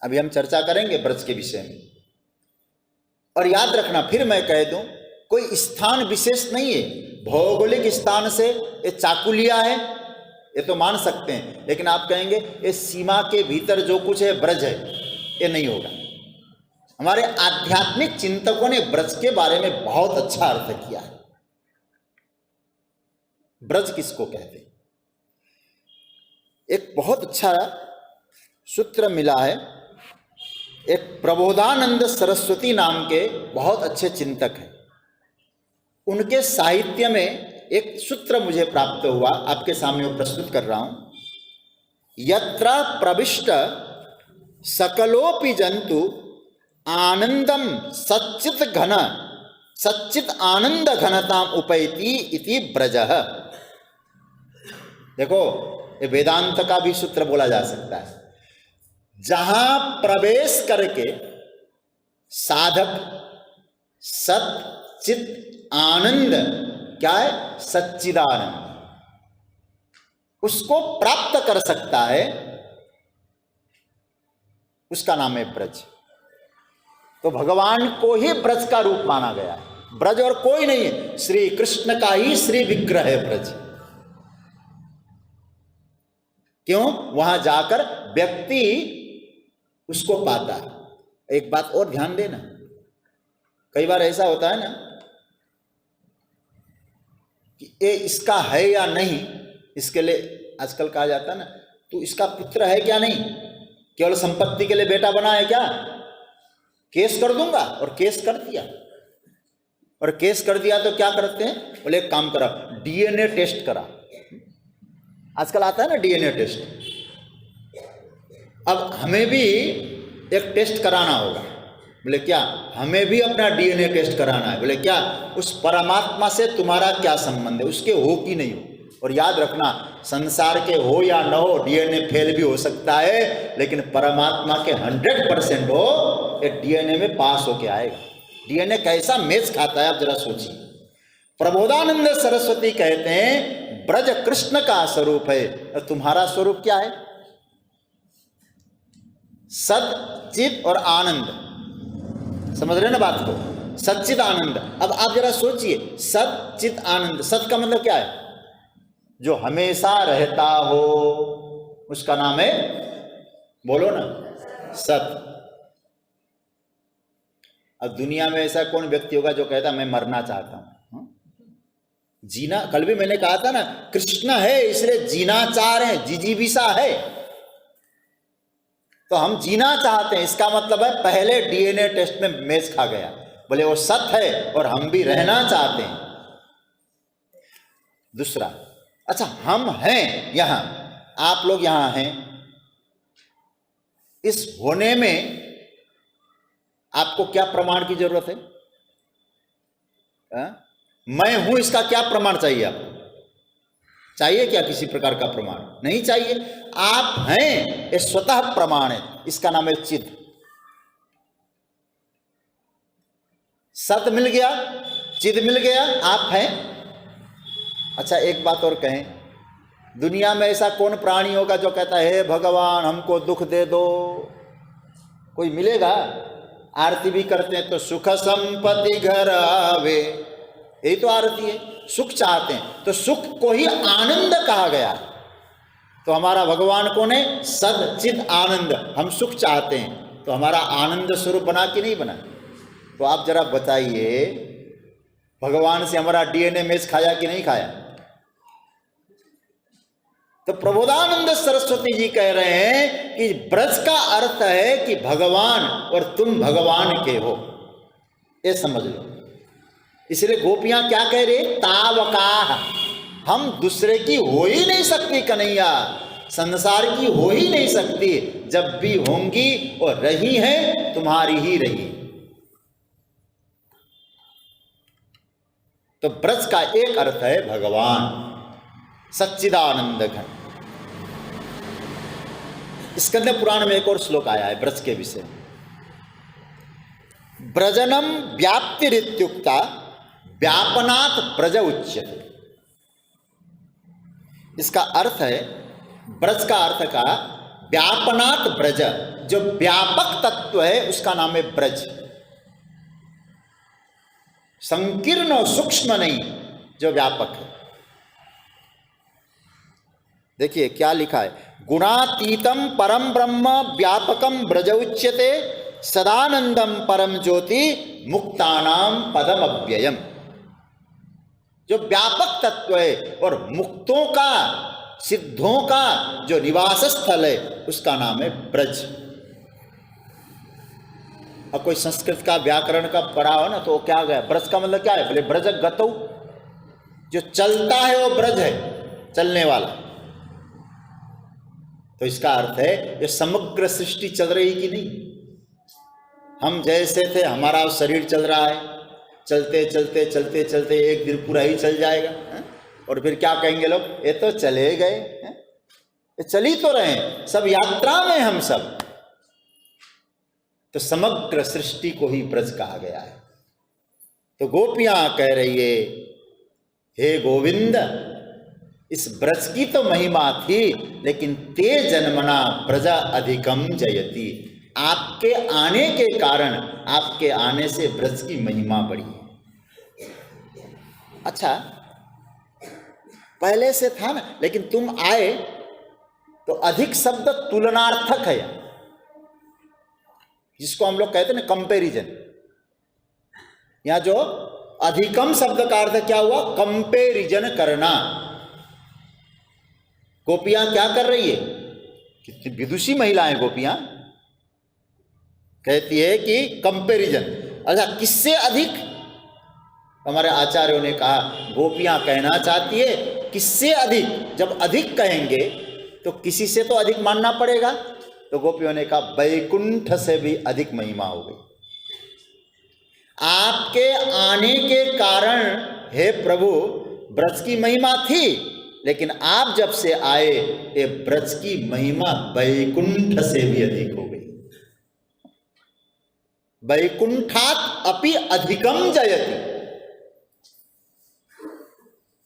अभी हम चर्चा करेंगे ब्रज के विषय में। और याद रखना, फिर मैं कह दूं, कोई स्थान विशेष नहीं है, भौगोलिक स्थान से ये चाकू लिया है ये तो मान सकते हैं, लेकिन आप कहेंगे ये सीमा के भीतर जो कुछ है ब्रज है, ये नहीं होगा। हमारे आध्यात्मिक चिंतकों ने ब्रज के बारे में बहुत अच्छा अर्थ किया है। ब्रज किसको कहते हैं? एक बहुत अच्छा सूत्र मिला है, एक प्रबोधानंद सरस्वती नाम के बहुत अच्छे चिंतक हैं, उनके साहित्य में एक सूत्र मुझे प्राप्त हुआ, आपके सामने वो प्रस्तुत कर रहा हूं। यत्र प्रविष्ट सकलोपि जंतु आनंदम सच्चित आनंद घनताम उपैति इति ब्रजः। देखो ये वेदांत का भी सूत्र बोला जा सकता है। जहां प्रवेश करके साधक सच्चित आनंद, क्या है? सच्चिदानंद, उसको प्राप्त कर सकता है, उसका नाम है ब्रज। तो भगवान को ही ब्रज का रूप माना गया है। ब्रज और कोई नहीं है, श्री कृष्ण का ही श्री विग्रह है ब्रज। क्यों? वहां जाकर व्यक्ति उसको पाता है। एक बात और ध्यान देना, कई बार ऐसा होता है ना कि ये इसका है या नहीं, इसके लिए आजकल कहा जाता है ना, तू इसका पुत्र है क्या नहीं, केवल संपत्ति के लिए बेटा बना है क्या, केस कर दूंगा। और केस कर दिया, और केस कर दिया तो क्या करते हैं, बोले एक काम करा, डीएनए टेस्ट करा। आजकल आता है ना डीएनए टेस्ट। अब हमें भी एक टेस्ट कराना होगा। बोले क्या? हमें भी अपना डीएनए टेस्ट कराना है। बोले क्या? उस परमात्मा से तुम्हारा क्या संबंध है, उसके हो कि नहीं हो। और याद रखना, संसार के हो या न हो, डीएनए फेल भी हो सकता है, लेकिन परमात्मा के 100% हो, ये डीएनए में पास होके आएगा। डीएनए कैसा मैच खाता है, आप जरा सोचिए। प्रबोधानंद सरस्वती कहते हैं ब्रज कृष्ण का स्वरूप है, और तुम्हारा स्वरूप क्या है? सत चित और आनंद। समझ रहे ना बात को? सच्चित आनंद। अब आप जरा सोचिए, सत चित आनंद, सत का मतलब क्या है? जो हमेशा रहता हो, उसका नाम है, बोलो ना, सत। अब दुनिया में ऐसा कौन व्यक्ति होगा जो कहता मैं मरना चाहता हूं, जीना? कल भी मैंने कहा था ना, कृष्ण है इसलिए जीना चाह रहे हैं, जिजीविषा है, तो हम जीना चाहते हैं। इसका मतलब है पहले डीएनए टेस्ट में मैच खा गया। बोले वो सत है और हम भी रहना चाहते हैं। दूसरा, अच्छा हम हैं यहां, आप लोग यहां हैं, इस होने में आपको क्या प्रमाण की जरूरत है? मैं हूं, इसका क्या प्रमाण चाहिए आपको? चाहिए क्या किसी प्रकार का प्रमाण? नहीं चाहिए। आप हैं, ये स्वतः प्रमाण है, इसका नाम है चिद। सत मिल गया, चिद मिल गया, आप हैं। अच्छा एक बात और कहें, दुनिया में ऐसा कौन प्राणी होगा जो कहता है हे भगवान हमको दुख दे दो? कोई मिलेगा? आरती भी करते हैं तो सुख संपत्ति घर आवे, यही तो आरती है। सुख चाहते हैं तो सुख को ही आनंद कहा गया। तो हमारा भगवान कौन है? सद चिद आनंद। हम सुख चाहते हैं तो हमारा आनंद स्वरूप बना कि नहीं बना? तो आप जरा बताइए, भगवान से हमारा डीएनए मैच खाया कि नहीं खाया? तो प्रबोधानंद सरस्वती जी कह रहे हैं कि ब्रज का अर्थ है कि भगवान और तुम भगवान के हो, ये समझ लो। इसलिए गोपियां क्या कह रही? तावका, हम दूसरे की हो ही नहीं सकती कन्हैया, संसार की हो ही नहीं सकती, जब भी होंगी और रही है तुम्हारी ही रही। तो ब्रज का एक अर्थ है भगवान, सच्चिदानंद घन। स्कंद पुराण में एक और श्लोक आया है ब्रज के विषय में। ब्रजनम व्याप्तिरित्युक्ता व्यापनात् ब्रज उच्यते। इसका अर्थ है, ब्रज का अर्थ का व्यापनात् ब्रज, जो व्यापक तत्व है उसका नाम है ब्रज। संकीर्ण और सूक्ष्म नहीं, जो व्यापक है। देखिए क्या लिखा है, गुणातीतम परम ब्रह्म व्यापकम ब्रज उच्यते सदानंदम परम ज्योति मुक्तानाम पदम अव्ययम। जो व्यापक तत्व है और मुक्तों का, सिद्धों का जो निवास स्थल है, उसका नाम है ब्रज। अब कोई संस्कृत का व्याकरण का पढ़ा हो ना, तो क्या गया, ब्रज का मतलब क्या है, बोले ब्रज गतौ, जो चलता है वो ब्रज है, चलने वाला। तो इसका अर्थ है ये समग्र सृष्टि चल रही कि नहीं। हम जैसे थे, हमारा शरीर चल रहा है, चलते चलते चलते चलते एक दिन पूरा ही चल जाएगा, है? और फिर क्या कहेंगे लोग, ये तो चले गए, ये चल ही तो रहे हैं, सब यात्रा में हम सब। तो समग्र सृष्टि को ही ब्रज कहा गया है। तो गोपियां कह रही है, हे गोविंद, इस ब्रज की तो महिमा थी, लेकिन ते जन्मना प्रजा अधिकम जयति। आपके आने के कारण, आपके आने से ब्रज की महिमा बढ़ी। अच्छा, पहले से था ना, लेकिन तुम आए तो अधिक शब्द तुलनार्थक है, जिसको हम लोग कहते हैं ना कंपैरिजन। यहां जो अधिकम शब्द का अर्थ क्या हुआ, कंपैरिजन करना। गोपियां क्या कर रही है, कितनी विदुषी महिलाएं गोपियां, कहती है कि कंपैरिजन। अच्छा, किससे अधिक? हमारे आचार्यों ने कहा गोपियां कहना चाहती है किससे अधिक। जब अधिक कहेंगे तो किसी से तो अधिक मानना पड़ेगा। तो गोपियों ने कहा वैकुंठ से भी अधिक महिमा हो गई। आपके आने के कारण हे प्रभु ब्रज की महिमा थी, लेकिन आप जब से आए ये ब्रज की महिमा वैकुंठ से भी अधिक हो गई। वैकुंठात् अपि अधिकम जयति।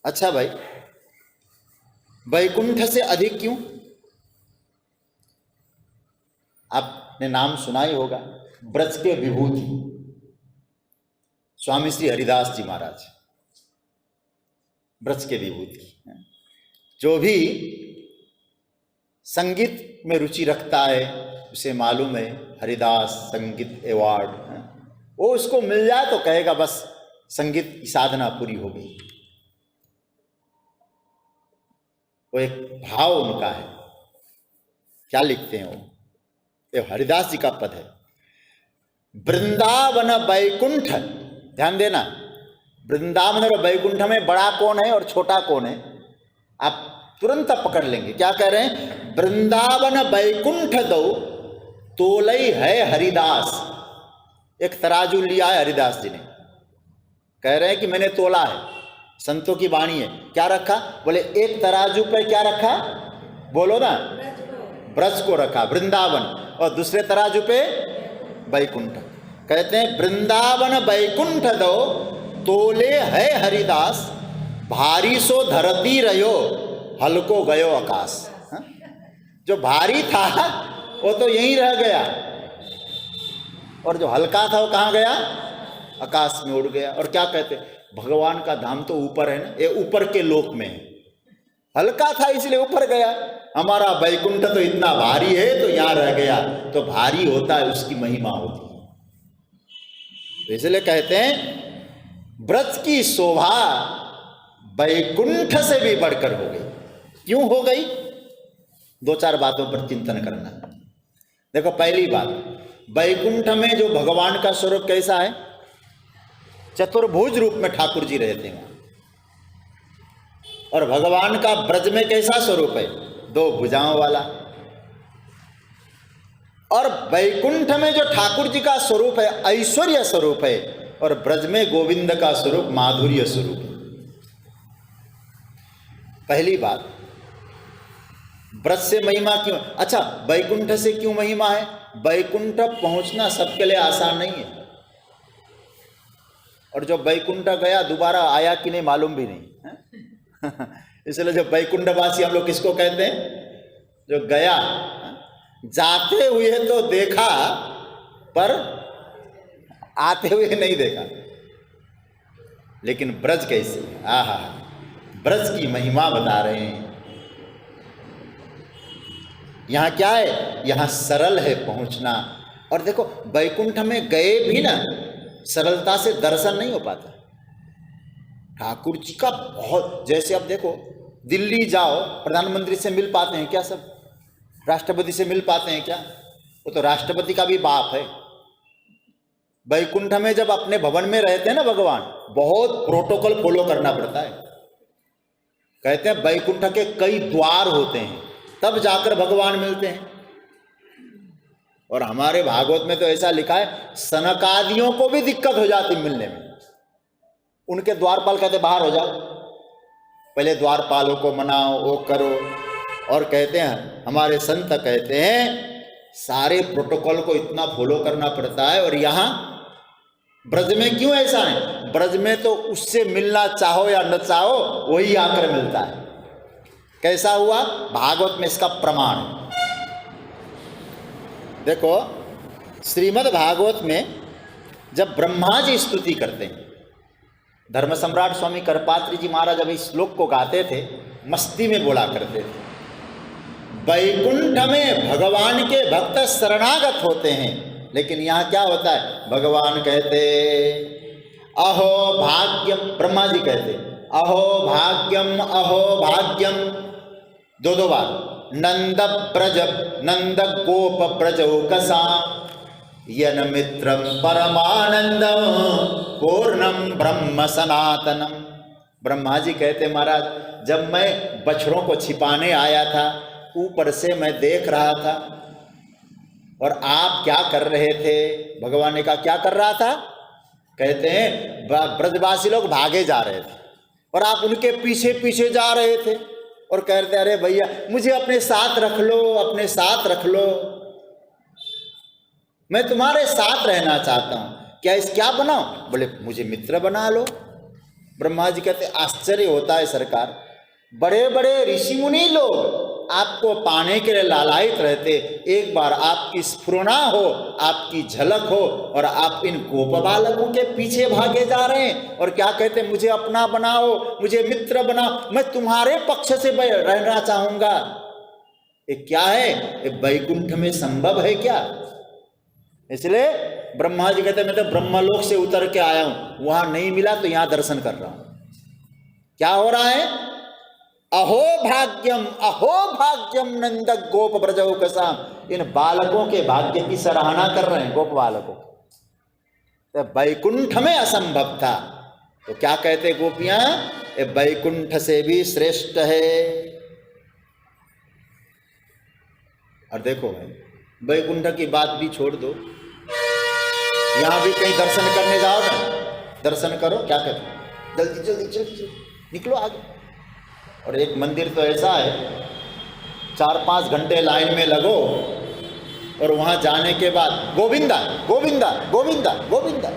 अच्छा भाई, वैकुंठ से अधिक क्यों? आपने नाम सुना ही होगा, ब्रज के विभूति स्वामी श्री हरिदास जी महाराज, ब्रज के विभूति। जो भी संगीत में रुचि रखता है उसे मालूम है हरिदास संगीत अवार्ड, वो उसको मिल जाए तो कहेगा बस संगीत की साधना पूरी हो गई। वो एक भाव उनका है। क्या लिखते हैं वो, ये हरिदास जी का पद है, वृंदावन वैकुंठ। ध्यान देना, वृंदावन और वैकुंठ में बड़ा कौन है और छोटा कौन है, आप तुरंत पकड़ लेंगे। क्या कह रहे हैं, वृंदावन वैकुंठ दो तोलई है हरिदास। एक तराजू लिया है हरिदास जी ने, कह रहे हैं कि मैंने तोला है, संतों की वाणी है। क्या रखा, बोले एक तराजू पे क्या रखा, बोलो ना, ब्रज को रखा वृंदावन, और दूसरे तराजू पे वैकुंठ। कहते हैं वृंदावन वैकुंठ दो तोले है हरिदास, भारी सो धरती रहो हल्को गयो आकाश। जो भारी था वो तो यहीं रह गया, और जो हल्का था वो कहाँ गया, आकाश में उड़ गया। और क्या कहते, भगवान का धाम तो ऊपर है ना, ये ऊपर के लोक में है, हल्का था इसलिए ऊपर गया। हमारा वैकुंठ तो इतना भारी है तो यहां रह गया। तो भारी होता है उसकी महिमा होती है। तो इसलिए कहते हैं ब्रज की शोभा वैकुंठ से भी बढ़कर हो गई। क्यों हो गई, दो चार बातों पर चिंतन करना। देखो, पहली बात, वैकुंठ में जो भगवान का स्वरूप कैसा है, चतुर्भुज रूप में ठाकुर जी रहते हैं। और भगवान का ब्रज में कैसा स्वरूप है, दो भुजाओं वाला। और वैकुंठ में जो ठाकुर जी का स्वरूप है ऐश्वर्य स्वरूप है, और ब्रज में गोविंद का स्वरूप माधुर्य स्वरूप है। पहली बात, ब्रज से महिमा क्यों? अच्छा, वैकुंठ से क्यों महिमा है? वैकुंठ पहुंचना सबके लिए आसान नहीं है, और जो वैकुंठ गया दोबारा आया कि नहीं मालूम भी नहीं। इसलिए जो वैकुंठवासी हम लोग किसको कहते हैं, जो गया, जाते हुए तो देखा पर आते हुए नहीं देखा। लेकिन ब्रज कैसे, आहा, ब्रज की महिमा बता रहे हैं। यहाँ क्या है, यहाँ सरल है पहुँचना। और देखो वैकुंठ में गए भी ना, सरलता से दर्शन नहीं हो पाता ठाकुर जी का। बहुत, जैसे अब देखो दिल्ली जाओ, प्रधानमंत्री से मिल पाते हैं क्या सब? राष्ट्रपति से मिल पाते हैं क्या? वो तो राष्ट्रपति का भी बाप है। वैकुंठ में जब अपने भवन में रहते हैं ना भगवान, बहुत प्रोटोकॉल फॉलो करना पड़ता है। कहते हैं वैकुंठ के कई द्वार होते हैं, तब जाकर भगवान मिलते हैं। और हमारे भागवत में तो ऐसा लिखा है, सनकादियों को भी दिक्कत हो जाती मिलने में। उनके द्वारपाल कहते बाहर हो जाओ, पहले द्वारपालों को मनाओ, वो करो। और कहते हैं हमारे संत कहते हैं सारे प्रोटोकॉल को इतना फॉलो करना पड़ता है। और यहाँ ब्रज में क्यों ऐसा है? ब्रज में तो उससे मिलना चाहो या न चाहो वही आकर मिलता है। कैसा हुआ? भागवत में इसका प्रमाण है। देखो श्रीमद् भागवत में जब ब्रह्मा जी स्तुति करते हैं, धर्म सम्राट स्वामी करपात्री जी महाराज जब इस श्लोक को गाते थे, मस्ती में बोला करते थे, वैकुंठ में भगवान के भक्त शरणागत होते हैं। लेकिन यहाँ क्या होता है? भगवान कहते अहो भाग्यम, ब्रह्मा जी कहते अहो भाग्यम, अहो भाग्यम, दो बार, नंद ब्रज, नंद गोप ब्रजौकसा यन मित्रम परमानंदम पूर्णम ब्रह्म सनातनम। ब्रह्मा जी कहते महाराज, जब मैं बछड़ों को छिपाने आया था, ऊपर से मैं देख रहा था और आप क्या कर रहे थे? भगवान ने कहा क्या कर रहा था? कहते हैं ब्रजवासी लोग भागे जा रहे थे और आप उनके पीछे पीछे जा रहे थे और कहते अरे भैया मुझे अपने साथ रख लो, अपने साथ रख लो, मैं तुम्हारे साथ रहना चाहता हूं, क्या बनाओ? बोले मुझे मित्र बना लो। ब्रह्मा जी कहते आश्चर्य होता है सरकार, बड़े बड़े ऋषि मुनि लोग आपको पाने के लिए लालायित रहते, एक बार आपकी स्फुरना हो, आपकी झलक हो और आप इन गोप बालकों के पीछे भागे जा रहे हैं। और क्या कहते, मुझे अपना बनाओ, मुझे मित्र बनाओ, मैं तुम्हारे पक्ष से रहना चाहूंगा। ये क्या है? ये वैकुंठ में संभव है क्या? इसलिए ब्रह्मा जी कहते मैं तो ब्रह्मलोक से उतर के आया हूं, वहां नहीं मिला तो यहां दर्शन कर रहा हूं। क्या हो रहा है? अहो भाग्यम नंद गोप ब्रजौकसाम, इन बालकों के भाग्य की सराहना कर रहे हैं, गोप बालकों। तो वैकुंठ में असंभव था, तो क्या कहते गोपियां? ये वैकुंठ से भी श्रेष्ठ है। और देखो भाई, वैकुंठ की बात भी छोड़ दो, यहां भी कहीं दर्शन करने जाओ ना, दर्शन करो, क्या कहते जल्दी जल्दी जल्दी निकलो आगे। और एक मंदिर तो ऐसा है 4-5 घंटे लाइन में लगो और वहां जाने के बाद गोविंदा गोविंदा गोविंदा गोविंदा।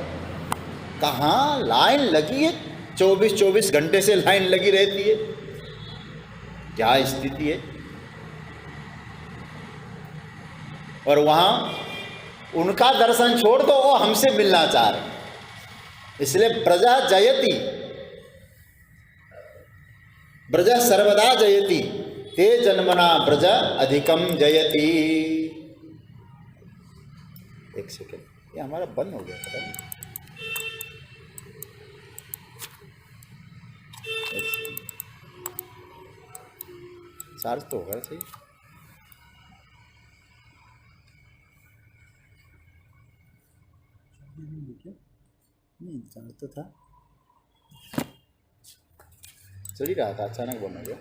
कहाँ लाइन लगी है? 24 घंटे से लाइन लगी रहती है। क्या स्थिति है? और वहां उनका दर्शन छोड़ दो, वो हमसे मिलना चाह रहे, इसलिए प्रजा जयति, ब्रज सर्वदा जयति, ते जन्मना ब्रज अधिकम जयति। एक सेकेंड, ये हमारा बंद हो गया, पता नहीं। चार्ज तो होगा सही। नहीं चार्ज तो था, चल ही रहा था, अचानक बंद हो गया।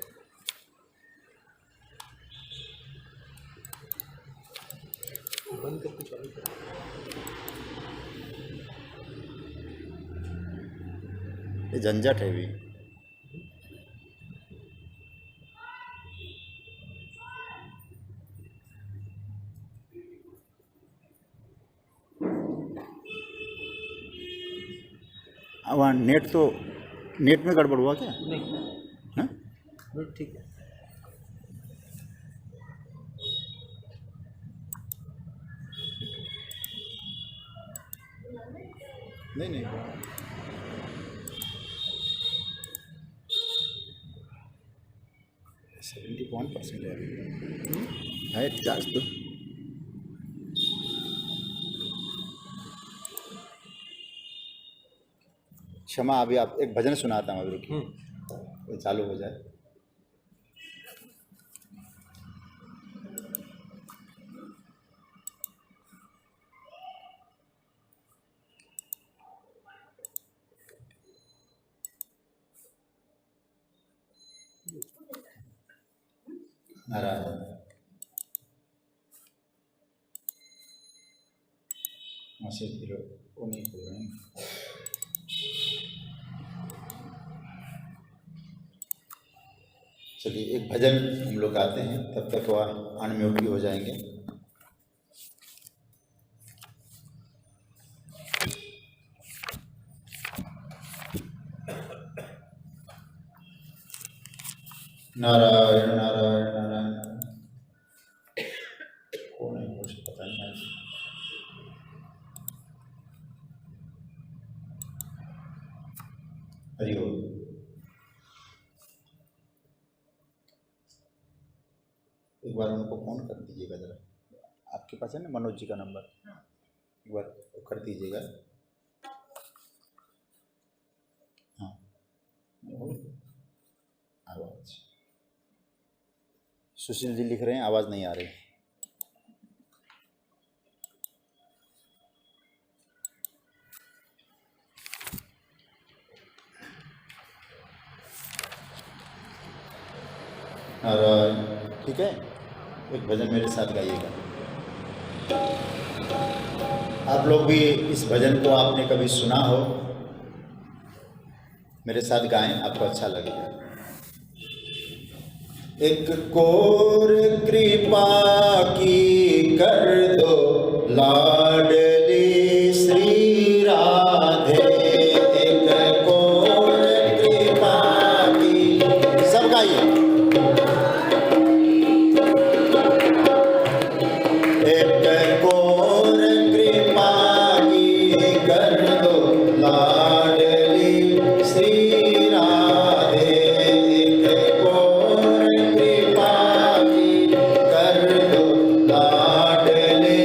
बंद करके चालू कर। ये झंझट है भी। वहाँ नेट में गड़बड़ हुआ क्या? नहीं, हाँ ठीक है। नहीं 1% है चार्ज तो। क्षमा, अभी आप एक भजन सुनाता हूँ, अभी रुकिए, वो चालू हो जाए। नारायण मैसेज वो नहीं खोल रहे हैं। चलिए एक भजन हम लोग गाते हैं, तब तक वह अनम्यूट भी हो जाएंगे। नारायण नारायण नारायण, कौन है कुछ पता नहीं। हरिओम। एक बार उनको फोन कर दीजिएगा जरा, आपके पास है ना मनोज जी का नंबर, एक बार कर दीजिएगा। हाँ, आवाज सुशील जी लिख रहे हैं, आवाज नहीं आ रही। और ठीक है, एक भजन मेरे साथ गाइएगा। आप लोग भी इस भजन को आपने कभी सुना हो, मेरे साथ गाएं, आपको अच्छा लगेगा। एक कोर कृपा की कर दो लाडली श्री राधे, एक कोर कृपा की, सब गाइए। एक कोर कृपा की कर दो लाडली श्री राधे, एक कोर कृपा की कर दो लाडली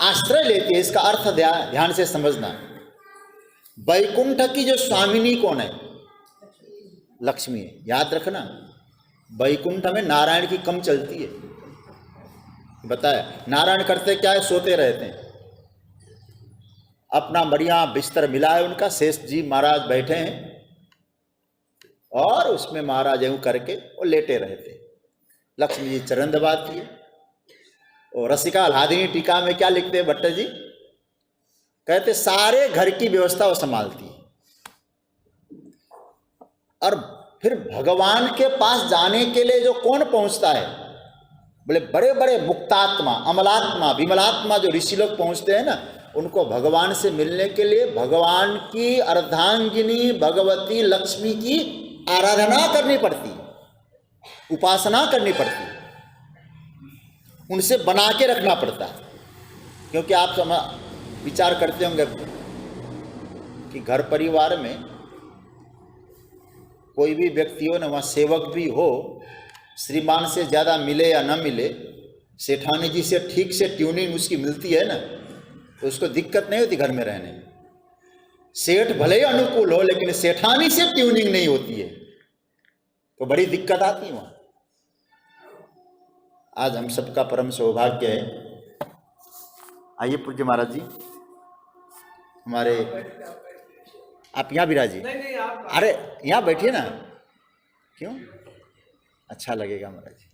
आश्रय लेती है। इसका अर्थ ध्यान से समझना। वैकुंठ की जो स्वामिनी कौन है? लक्ष्मी है। याद रखना, वैकुंठ में नारायण की कम चलती है। बताया, नारायण करते क्या है? सोते रहते हैं। अपना बढ़िया बिस्तर मिला है उनका, शेष जी महाराज बैठे हैं और उसमें महाराज यूं करके वो लेटे रहते। लक्ष्मी जी चरण दबाती है। और रसिका आह्लादिनी टीका में क्या लिखते हैं भट्ट जी? कहते सारे घर की व्यवस्था वो संभालती है। और फिर भगवान के पास जाने के लिए जो कौन पहुंचता है? बोले बड़े बड़े मुक्तात्मा, अमलात्मा, विमलात्मा जो ऋषि लोग पहुंचते हैं ना, उनको भगवान से मिलने के लिए भगवान की अर्धांगिनी भगवती लक्ष्मी की आराधना करनी पड़ती, उपासना करनी पड़ती, उनसे बना के रखना पड़ता है। क्योंकि आप विचार करते होंगे कि घर परिवार में कोई भी व्यक्ति हो ना, वहाँ सेवक भी हो, श्रीमान से ज़्यादा मिले या न मिले, सेठानी जी से ठीक से ट्यूनिंग उसकी मिलती है ना, तो उसको दिक्कत नहीं होती घर में रहने। सेठ भले ही अनुकूल हो, लेकिन सेठानी से ट्यूनिंग नहीं होती है तो बड़ी दिक्कत आती है वहाँ। आज हम सबका परम सौभाग्य है। आइए पूज्य महाराज जी, हमारे आप यहाँ विराजिए। अरे यहाँ बैठिए ना। क्यों? अच्छा लगेगा महाराज जी,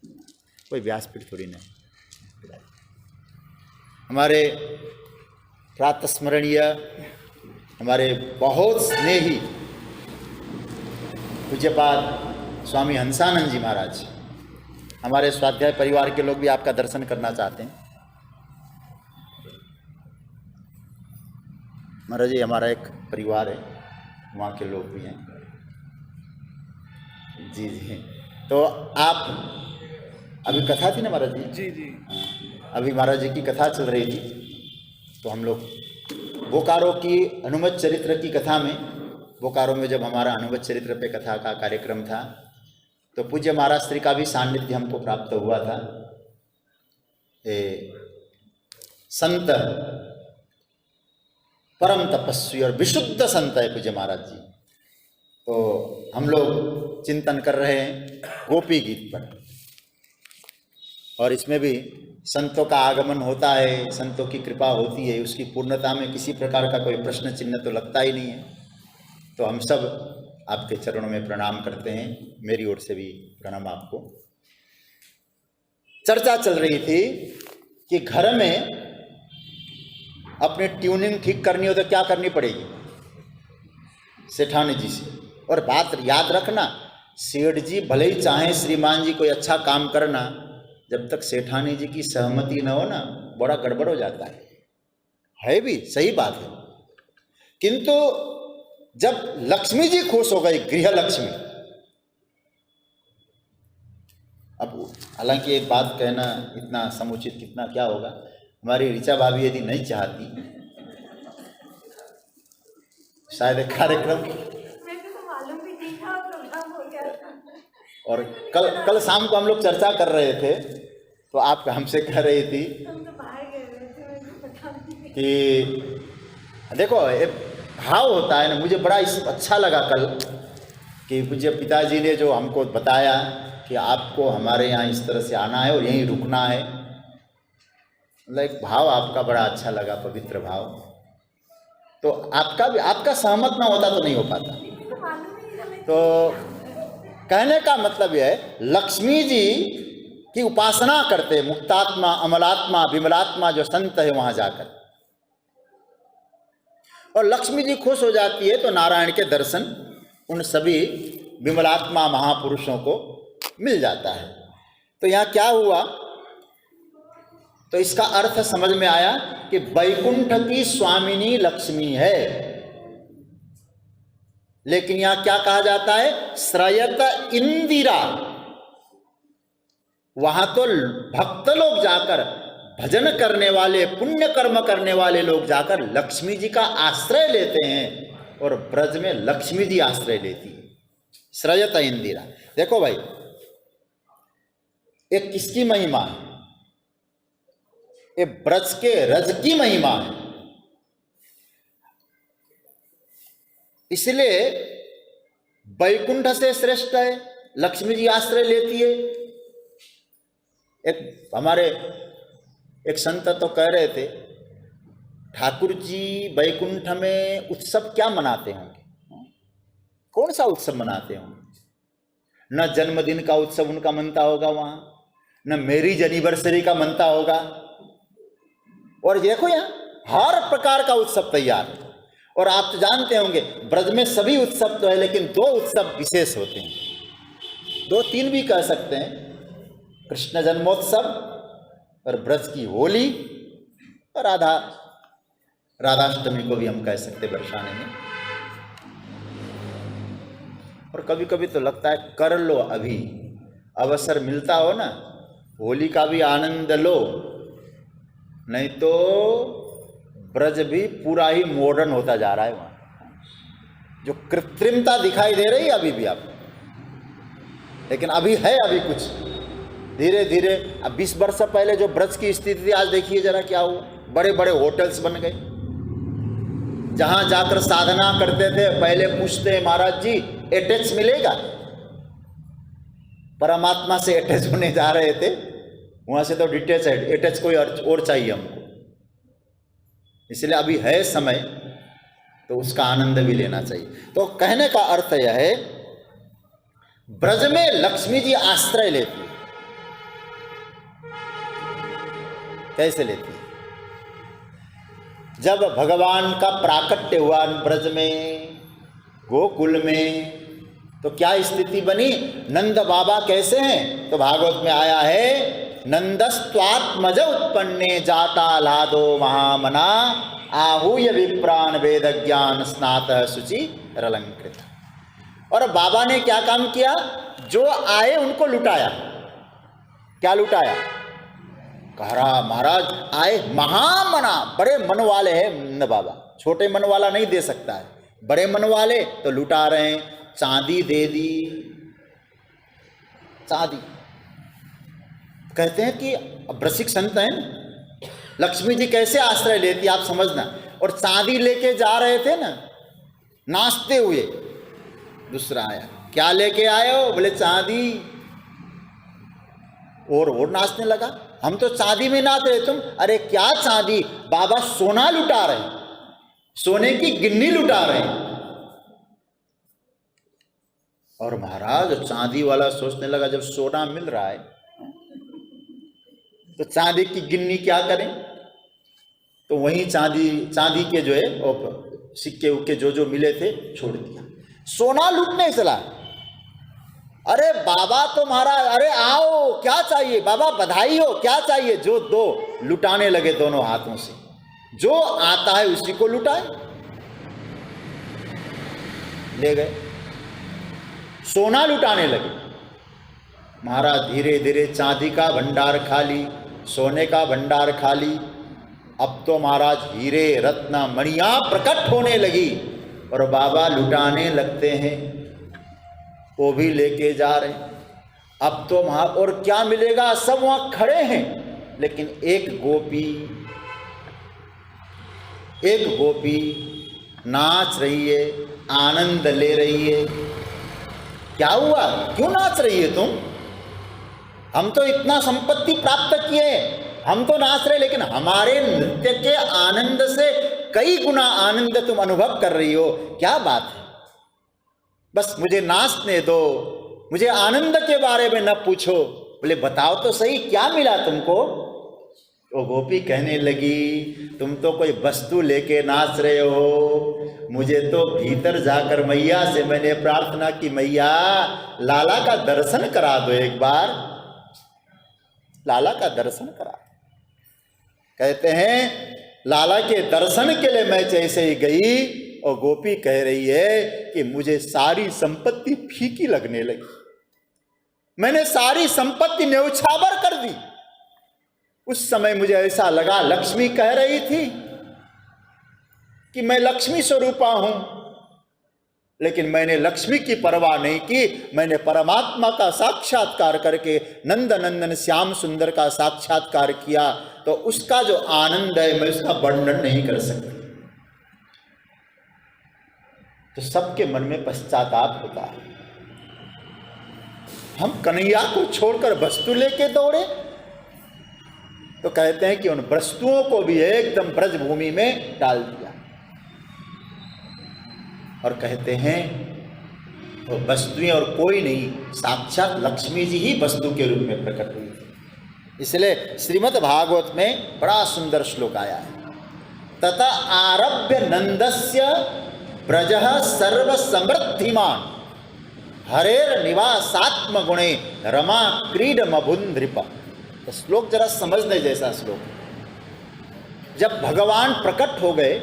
कोई व्यासपीठ थोड़ी नहीं। हमारे प्रातस्मरणीय, हमारे बहुत स्नेही पूज्यपाद स्वामी हंसानंद जी महाराज, हमारे स्वाध्याय परिवार के लोग भी आपका दर्शन करना चाहते हैं। महाराज जी हमारा एक परिवार है, वहाँ के लोग भी हैं। जी जी, तो आप अभी कथा थी ना महाराज जी? जी जी, अभी महाराज जी की कथा चल रही थी, तो हम लोग बोकारो की हनुमत चरित्र की कथा में, बोकारो में जब हमारा हनुमत चरित्र पे कथा का कार्यक्रम था, तो पूज्य महाराज श्री का भी सान्निध्य हमको प्राप्त हुआ था। संत, परम तपस्वी और विशुद्ध संत है पूज्य महाराज जी। तो हम लोग चिंतन कर रहे हैं गोपी गीत पर, और इसमें भी संतों का आगमन होता है, संतों की कृपा होती है, उसकी पूर्णता में किसी प्रकार का कोई प्रश्न चिन्ह तो लगता ही नहीं है। तो हम सब आपके चरणों में प्रणाम करते हैं, मेरी ओर से भी प्रणाम आपको। चर्चा चल रही थी कि घर में अपनी ट्यूनिंग ठीक करनी हो तो क्या करनी पड़ेगी? सेठानी जी से। और बात याद रखना, सेठ जी भले ही चाहें श्रीमान जी कोई अच्छा काम करना, जब तक सेठानी जी की सहमति न हो ना, बड़ा गड़बड़ हो जाता है भी, सही बात है। किंतु जब लक्ष्मी जी खुश हो गई, गृह लक्ष्मी, अब हालांकि एक बात कहना इतना समुचित कितना क्या होगा, हमारी ऋचा भाभी यदि नहीं चाहती, शायद एक कार्यक्रम, और कल शाम को हम लोग चर्चा कर रहे थे, तो आप हमसे कह रही थी कि देखो एक भाव होता है ना, मुझे बड़ा अच्छा लगा कल कि पूज्य पिताजी ने जो हमको बताया कि आपको हमारे यहाँ इस तरह से आना है और यहीं रुकना है, मतलब एक भाव आपका बड़ा अच्छा लगा, पवित्र भाव। तो आपका भी, आपका सहमत ना होता तो नहीं हो पाता। तो कहने का मतलब यह है, लक्ष्मी जी की उपासना करते मुक्तात्मा, अमलात्मा, विमलात्मा जो संत है वहाँ जाकर, और लक्ष्मी जी खुश हो जाती है तो नारायण के दर्शन उन सभी विमलात्मा महापुरुषों को मिल जाता है। तो यहाँ क्या हुआ? तो इसका अर्थ समझ में आया कि वैकुंठ की स्वामिनी लक्ष्मी है, लेकिन यहां क्या कहा जाता है? श्रयत इंदिरा। वहां तो भक्त लोग जाकर, भजन करने वाले, पुण्य कर्म करने वाले लोग जाकर लक्ष्मी जी का आश्रय लेते हैं, और ब्रज में लक्ष्मी जी आश्रय लेती है। श्रयत इंदिरा। देखो भाई, एक किसकी महिमा है? ये ब्रज के रज की महिमा है। इसलिए वैकुंठ से श्रेष्ठ है। लक्ष्मी जी आश्रय लेती है। एक हमारे एक संत तो कह रहे थे, ठाकुर जी वैकुंठ में उत्सव क्या मनाते होंगे, कौन सा उत्सव मनाते होंगे? न जन्मदिन का उत्सव उनका मनता होगा वहां, न मैरिज एनिवर्सरी का मनता होगा। और देखो यहाँ हर प्रकार का उत्सव तैयार है। और आप तो जानते होंगे ब्रज में सभी उत्सव तो है, लेकिन दो उत्सव विशेष होते हैं, दो तीन भी कह सकते हैं, कृष्ण जन्मोत्सव और ब्रज की होली और राधाष्टमी को भी हम कह सकते बरसाने में। और कभी कभी तो लगता है कर लो, अभी अवसर मिलता हो ना, होली का भी आनंद लो, नहीं तो ब्रज भी पूरा ही मॉडर्न होता जा रहा है। वहाँ जो कृत्रिमता दिखाई दे रही है अभी भी आप, लेकिन अभी है, अभी कुछ धीरे धीरे। अब 20 वर्ष पहले जो ब्रज की स्थिति थी, आज देखिए जरा क्या हुआ। बड़े बड़े होटल्स बन गए, जहां जाकर साधना करते थे पहले पूछते हैं महाराज जी अटैच मिलेगा, परमात्मा से अटैच होने जा रहे थे, वहां से तो डिटेच है, अटैच कोई और चाहिए हमको। इसलिए अभी है समय, तो उसका आनंद भी लेना चाहिए। तो कहने का अर्थ यह है, ब्रज में लक्ष्मी जी आश्रय लेती है। कैसे लेती है? जब भगवान का प्राकट्य हुआ ब्रज में, गोकुल में, तो क्या स्थिति बनी? नंद बाबा कैसे हैं? तो भागवत में आया है, नंदस्त्वात्मज उत्पन्ने जाता लादो महामना आहूय विप्रान वेद ज्ञान स्नातः शुचि रलंकृत। और बाबा ने क्या काम किया? जो आए उनको लुटाया। क्या लुटाया? कह रहा महाराज आए महामना, बड़े मन वाले हैं नंद बाबा, छोटे मन वाला नहीं दे सकता है, बड़े मन वाले, तो लुटा रहे हैं। चांदी दे दी, चांदी। कहते हैं कि ब्रसिक संत हैं, लक्ष्मी जी कैसे आश्रय लेती आप समझना। और चांदी लेके जा रहे थे ना, नाचते हुए। दूसरा आया, क्या लेके आए हो? बोले चांदी। और नाचने लगा, हम तो चांदी में नाच रहे, तुम? अरे क्या चांदी, बाबा सोना लुटा रहे हैं, सोने की गिन्नी लुटा रहे हैं। और महाराज चांदी वाला सोचने लगा, जब सोना मिल रहा है तो चांदी की गिन्नी क्या करें? तो वहीं चांदी के जो है और सिक्के उक्के जो मिले थे छोड़ दिया, सोना लूटने चला। अरे बाबा तो महाराज, अरे आओ क्या चाहिए? बाबा बधाई हो, क्या चाहिए? जो दो, लुटाने लगे दोनों हाथों से। जो आता है उसी को लुटाए, ले गए, सोना लुटाने लगे। महाराज धीरे धीरे चांदी का भंडार खाली, सोने का भंडार खाली। अब तो महाराज हीरे रत्न मणियां प्रकट होने लगी और बाबा लुटाने लगते हैं, वो भी लेके जा रहे हैं। अब तो वहां और क्या मिलेगा, सब वहां खड़े हैं, लेकिन एक गोपी नाच रही है, आनंद ले रही है। क्या हुआ? क्यों नाच रही है तुम? हम तो इतना संपत्ति प्राप्त किए, हम तो नाच रहे, लेकिन हमारे नृत्य के आनंद से कई गुना आनंद तुम अनुभव कर रही हो। क्या बात है? बस मुझे नाचने दो, मुझे आनंद के बारे में न पूछो। बोले बताओ तो सही, क्या मिला तुमको? वो गोपी कहने लगी, तुम तो कोई वस्तु लेके नाच रहे हो, मुझे तो भीतर जाकर मैया से मैंने प्रार्थना की, मैया लाला का दर्शन करा दो एक बार, लाला का दर्शन करा। कहते हैं लाला के दर्शन के लिए मैं जैसे ही गई, और गोपी कह रही है कि मुझे सारी संपत्ति फीकी लगने लगी, मैंने सारी संपत्ति न्यौछावर कर दी। उस समय मुझे ऐसा लगा लक्ष्मी कह रही थी कि मैं लक्ष्मी स्वरूपा हूं, लेकिन मैंने लक्ष्मी की परवाह नहीं की, मैंने परमात्मा का साक्षात्कार करके नंद नंदन श्याम सुंदर का साक्षात्कार किया। तो उसका जो आनंद है मैं उसका वर्णन नहीं कर सकता। तो सबके मन में पश्चाताप होता है, हम कन्हैया को छोड़कर वस्तु लेके दौड़े। तो कहते हैं कि उन वस्तुओं को भी एकदम ब्रजभूमि में डाल दिया और कहते हैं वो वस्तुएं और कोई नहीं, साक्षात लक्ष्मी जी ही वस्तु के रूप में प्रकट हुई। इसलिए श्रीमद् भागवत में बड़ा सुंदर श्लोक आया है, तथा आरभ्य नंदस्य ब्रजः सर्व समृद्धिमान हरेर निवासात्म गुणे रमा क्रीड मभुंद्रिप। तो श्लोक जरा समझने जैसा श्लोक। जब भगवान प्रकट हो गए,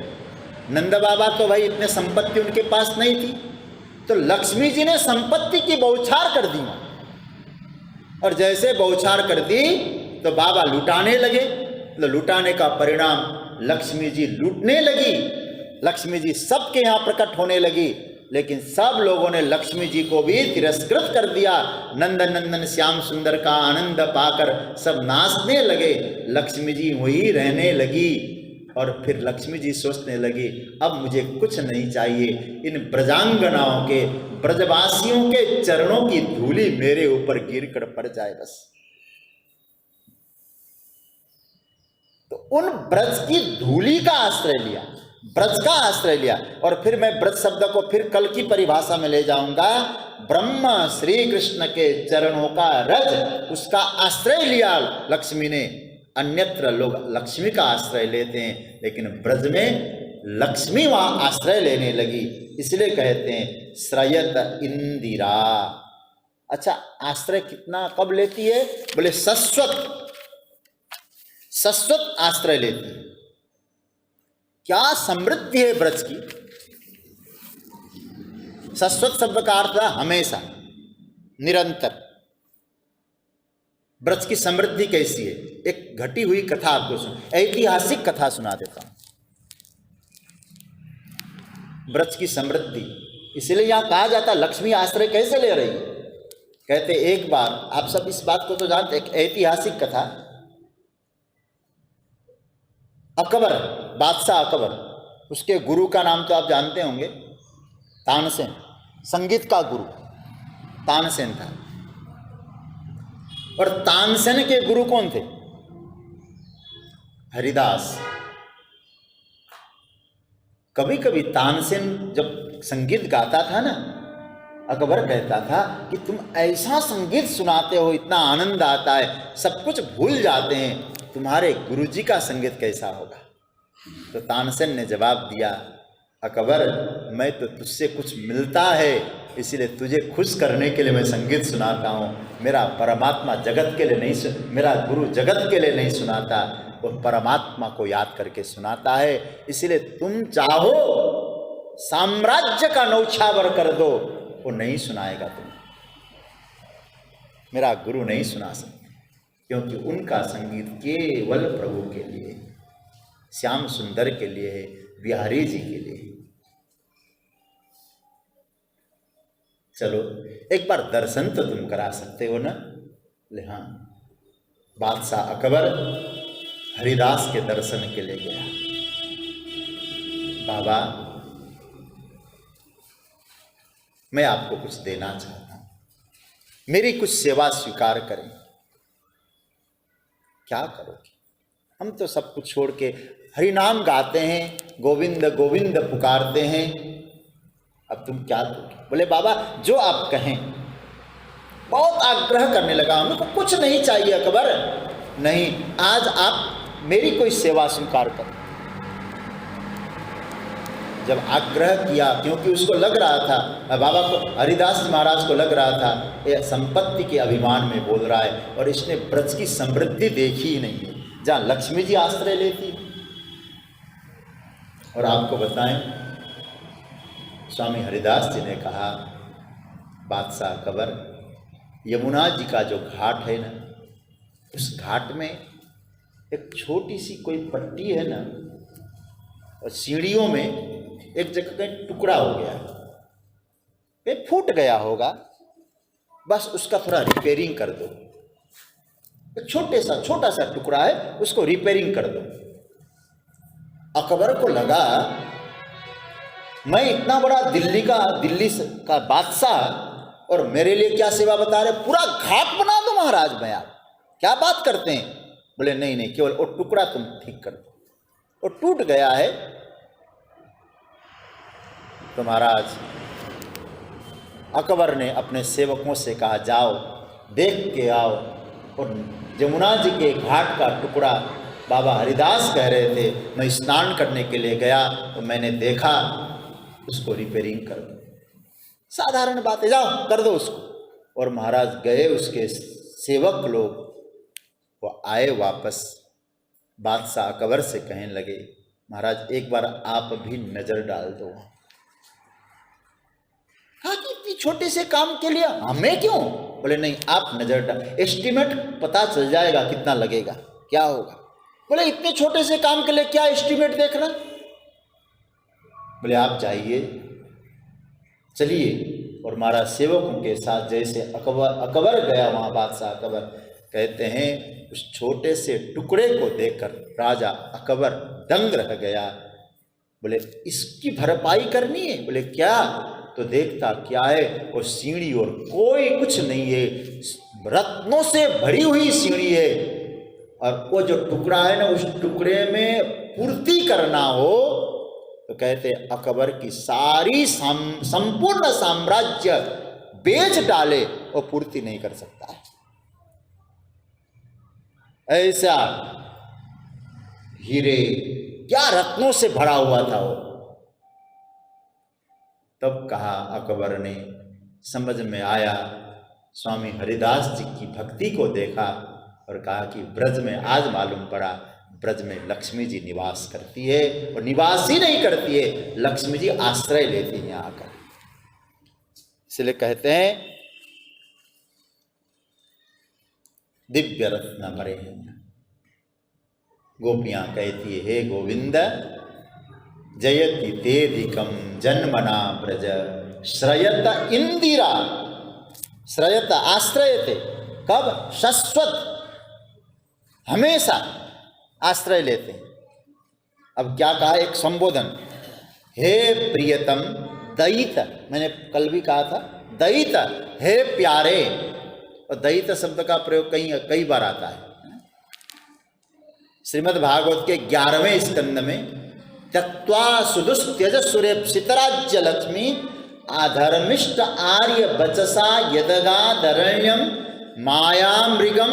नंद बाबा तो भाई इतने संपत्ति उनके पास नहीं थी, तो लक्ष्मी जी ने संपत्ति की बौछार कर दी, और जैसे बौछार कर दी तो बाबा लुटाने लगे। तो लुटाने का परिणाम लक्ष्मी जी लूटने लगी, लक्ष्मी जी सबके यहाँ प्रकट होने लगी, लेकिन सब लोगों ने लक्ष्मी जी को भी तिरस्कृत कर दिया। नंदन नंदन श्याम सुंदर का आनंद पाकर सब नाचने लगे, लक्ष्मी जी वही रहने लगी। और फिर लक्ष्मी जी सोचने लगी, अब मुझे कुछ नहीं चाहिए, इन ब्रजांगनाओं के ब्रजवासियों के चरणों की धूली मेरे ऊपर गिर कर पड़ जाए बस। तो उन ब्रज की धूली का आश्रय लिया, ब्रज का आश्रय लिया। और फिर मैं ब्रज शब्द को फिर कल की परिभाषा में ले जाऊंगा। ब्रह्म श्री कृष्ण के चरणों का रज, उसका आश्रय लिया लक्ष्मी ने। अन्यत्र लोग लक्ष्मी का आश्रय लेते हैं, लेकिन ब्रज में लक्ष्मी वहां आश्रय लेने लगी, इसलिए कहते हैं श्रयत इंदिरा। अच्छा, आश्रय कितना कब लेती है? बोले शाश्वत आश्रय लेती है। क्या समृद्धि है ब्रज की। शाश्वत शब्द का अर्थ है हमेशा, निरंतर। ब्रज की समृद्धि कैसी है? एक घटी हुई कथा आपको ऐतिहासिक कथा सुना देता हूं। ब्रज की समृद्धि, इसलिए यहां कहा जाता लक्ष्मी आश्रय कैसे ले रही है। कहते एक बार, आप सब इस बात को तो जानते, एक ऐतिहासिक कथा। अकबर, बादशाह अकबर, उसके गुरु का नाम तो आप जानते होंगे, तानसेन। संगीत का गुरु तानसेन था। और तानसेन के गुरु कौन थे? हरिदास। कभी कभी तानसेन जब संगीत गाता था ना, अकबर कहता था कि तुम ऐसा संगीत सुनाते हो, इतना आनंद आता है, सब कुछ भूल जाते हैं, तुम्हारे गुरुजी का संगीत कैसा होगा। तो तानसेन ने जवाब दिया, अकबर, मैं तो तुझसे कुछ मिलता है, इसीलिए तुझे खुश करने के लिए मैं संगीत सुनाता हूँ। मेरा परमात्मा जगत के लिए नहीं, मेरा गुरु जगत के लिए नहीं सुनाता, वो परमात्मा को याद करके सुनाता है। इसलिए तुम चाहो साम्राज्य का नौछावर कर दो, वो नहीं सुनाएगा तुम्हें। मेरा गुरु नहीं सुना सकते, क्योंकि उनका संगीत केवल प्रभु के लिए, श्याम सुंदर के लिए है, बिहारी जी के लिए। चलो एक बार दर्शन तो तुम करा सकते हो ना। ले हाँ, बादशाह अकबर हरिदास के दर्शन के लिए गया। बाबा, मैं आपको कुछ देना चाहता हूं, मेरी कुछ सेवा स्वीकार करें। क्या करोगे? हम तो सब कुछ छोड़ के हरि नाम गाते हैं, गोविंद गोविंद पुकारते हैं, अब तुम क्या दोगे? बोले बाबा जो आप कहें। बहुत आग्रह करने लगा, हमको कुछ नहीं चाहिए अकबर। नहीं, आज आप मेरी कोई सेवा स्वीकार करो। जब आग्रह किया, क्योंकि उसको लग रहा था, बाबा को, हरिदास महाराज को लग रहा था ये संपत्ति के अभिमान में बोल रहा है, और इसने ब्रज की समृद्धि देखी ही नहीं है, जहाँ लक्ष्मी जी आश्रय लेती। और आपको बताएं, स्वामी हरिदास जी ने कहा, बादशाह अकबर, यमुना जी का जो घाट है ना, उस घाट में एक छोटी सी कोई पट्टी है ना, और सीढ़ियों में एक जगह कहीं टुकड़ा हो गया, ये फूट गया होगा, बस उसका थोड़ा रिपेयरिंग कर दो। छोटा सा टुकड़ा है, उसको रिपेयरिंग कर दो। अकबर को लगा मैं इतना बड़ा दिल्ली का बादशाह और मेरे लिए क्या सेवा बता रहे, पूरा घाट बना दो महाराज मैं, आप क्या बात करते हैं। बोले नहीं नहीं, केवल वो टुकड़ा तुम ठीक कर दो, वो टूट गया है। तो महाराज अकबर ने अपने सेवकों से कहा जाओ देख के आओ, और यमुना जी के घाट का टुकड़ा बाबा हरिदास कह रहे थे, मैं स्नान करने के लिए गया तो मैंने देखा, उसको रिपेयरिंग कर दो। साधारण बात है, जाओ कर दो उसको। और महाराज गए, उसके सेवक लोग वो आए वापस, बादशाह अकबर से कहने लगे महाराज एक बार आप भी नजर डाल दो। कहा कि इतनी छोटे से काम के लिए हमें क्यों? बोले नहीं आप नजर डाल, एस्टीमेट पता चल जाएगा कितना लगेगा क्या होगा। बोले इतने छोटे से काम के लिए क्या एस्टीमेट देखना। बोले आप जाइए, चलिए। और महाराज सेवकों के साथ जैसे अकबर गया वहाँ, बादशाह अकबर कहते हैं उस छोटे से टुकड़े को देखकर राजा अकबर दंग रह गया। बोले इसकी भरपाई करनी है? बोले क्या? तो देखता क्या है, वो सीढ़ी और कोई कुछ नहीं है, रत्नों से भरी हुई सीढ़ी है, और वो जो टुकड़ा है ना, उस टुकड़े में पूर्ति करना हो तो कहते अकबर की सारी संपूर्ण साम्राज्य बेच डाले वो पूर्ति नहीं कर सकता है। ऐसा हीरे क्या रत्नों से भरा हुआ था वो। तब कहा अकबर ने, समझ में आया, स्वामी हरिदास जी की भक्ति को देखा और कहा कि ब्रज में आज मालूम पड़ा, ब्रज में लक्ष्मी जी निवास करती है, और निवास ही नहीं करती है, लक्ष्मी जी आश्रय लेती है यहाँ आकर। इसलिए कहते हैं दिव्य रत्न भरे हैं। गोपियां कहती है हे गोविंद जयति तेधिकम जन्मना ब्रज श्रयत इंदिरा, श्रयत आश्रय थे, कब? शाश्वत, हमेशा आश्रय लेते हैं। अब क्या कहा, एक संबोधन, हे प्रियतम दयित, मैंने कल भी कहा था दयित, हे प्यारे। और दयित शब्द का प्रयोग कई बार आता है। श्रीमद् भागवत के 11वें स्कंद में त्यक्त्वा सुदुस्त्यज सुरेप्सितराज्य लक्ष्मी आधर्मिष्ट आर्य बचसा यदगाधरण्यम मायामृगम